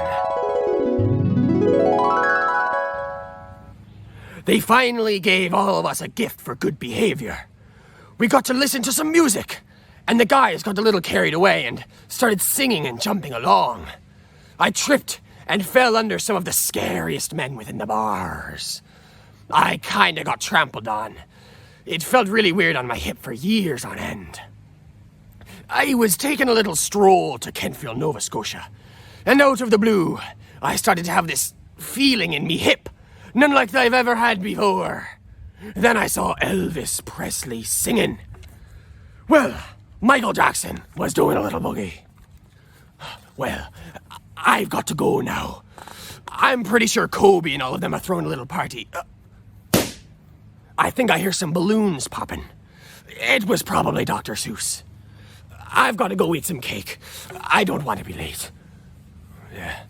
They finally gave all of us a gift for good behavior. We got to listen to some music, and the guys got a little carried away and started singing and jumping along. I tripped and fell under some of the scariest men within the bars. I kinda got trampled on. It felt really weird on my hip for years on end. I was taking a little stroll to Kentville, Nova Scotia, and out of the blue, I started to have this feeling in me hip, none like I've ever had before. Then I saw Elvis Presley singing. Well, Michael Jackson was doing a little boogie. Well, I've got to go now. I'm pretty sure Kobe and all of them are throwing a little party. I think I hear some balloons popping. It was probably Dr. Seuss. I've got to go eat some cake. I don't want to be late. Yeah.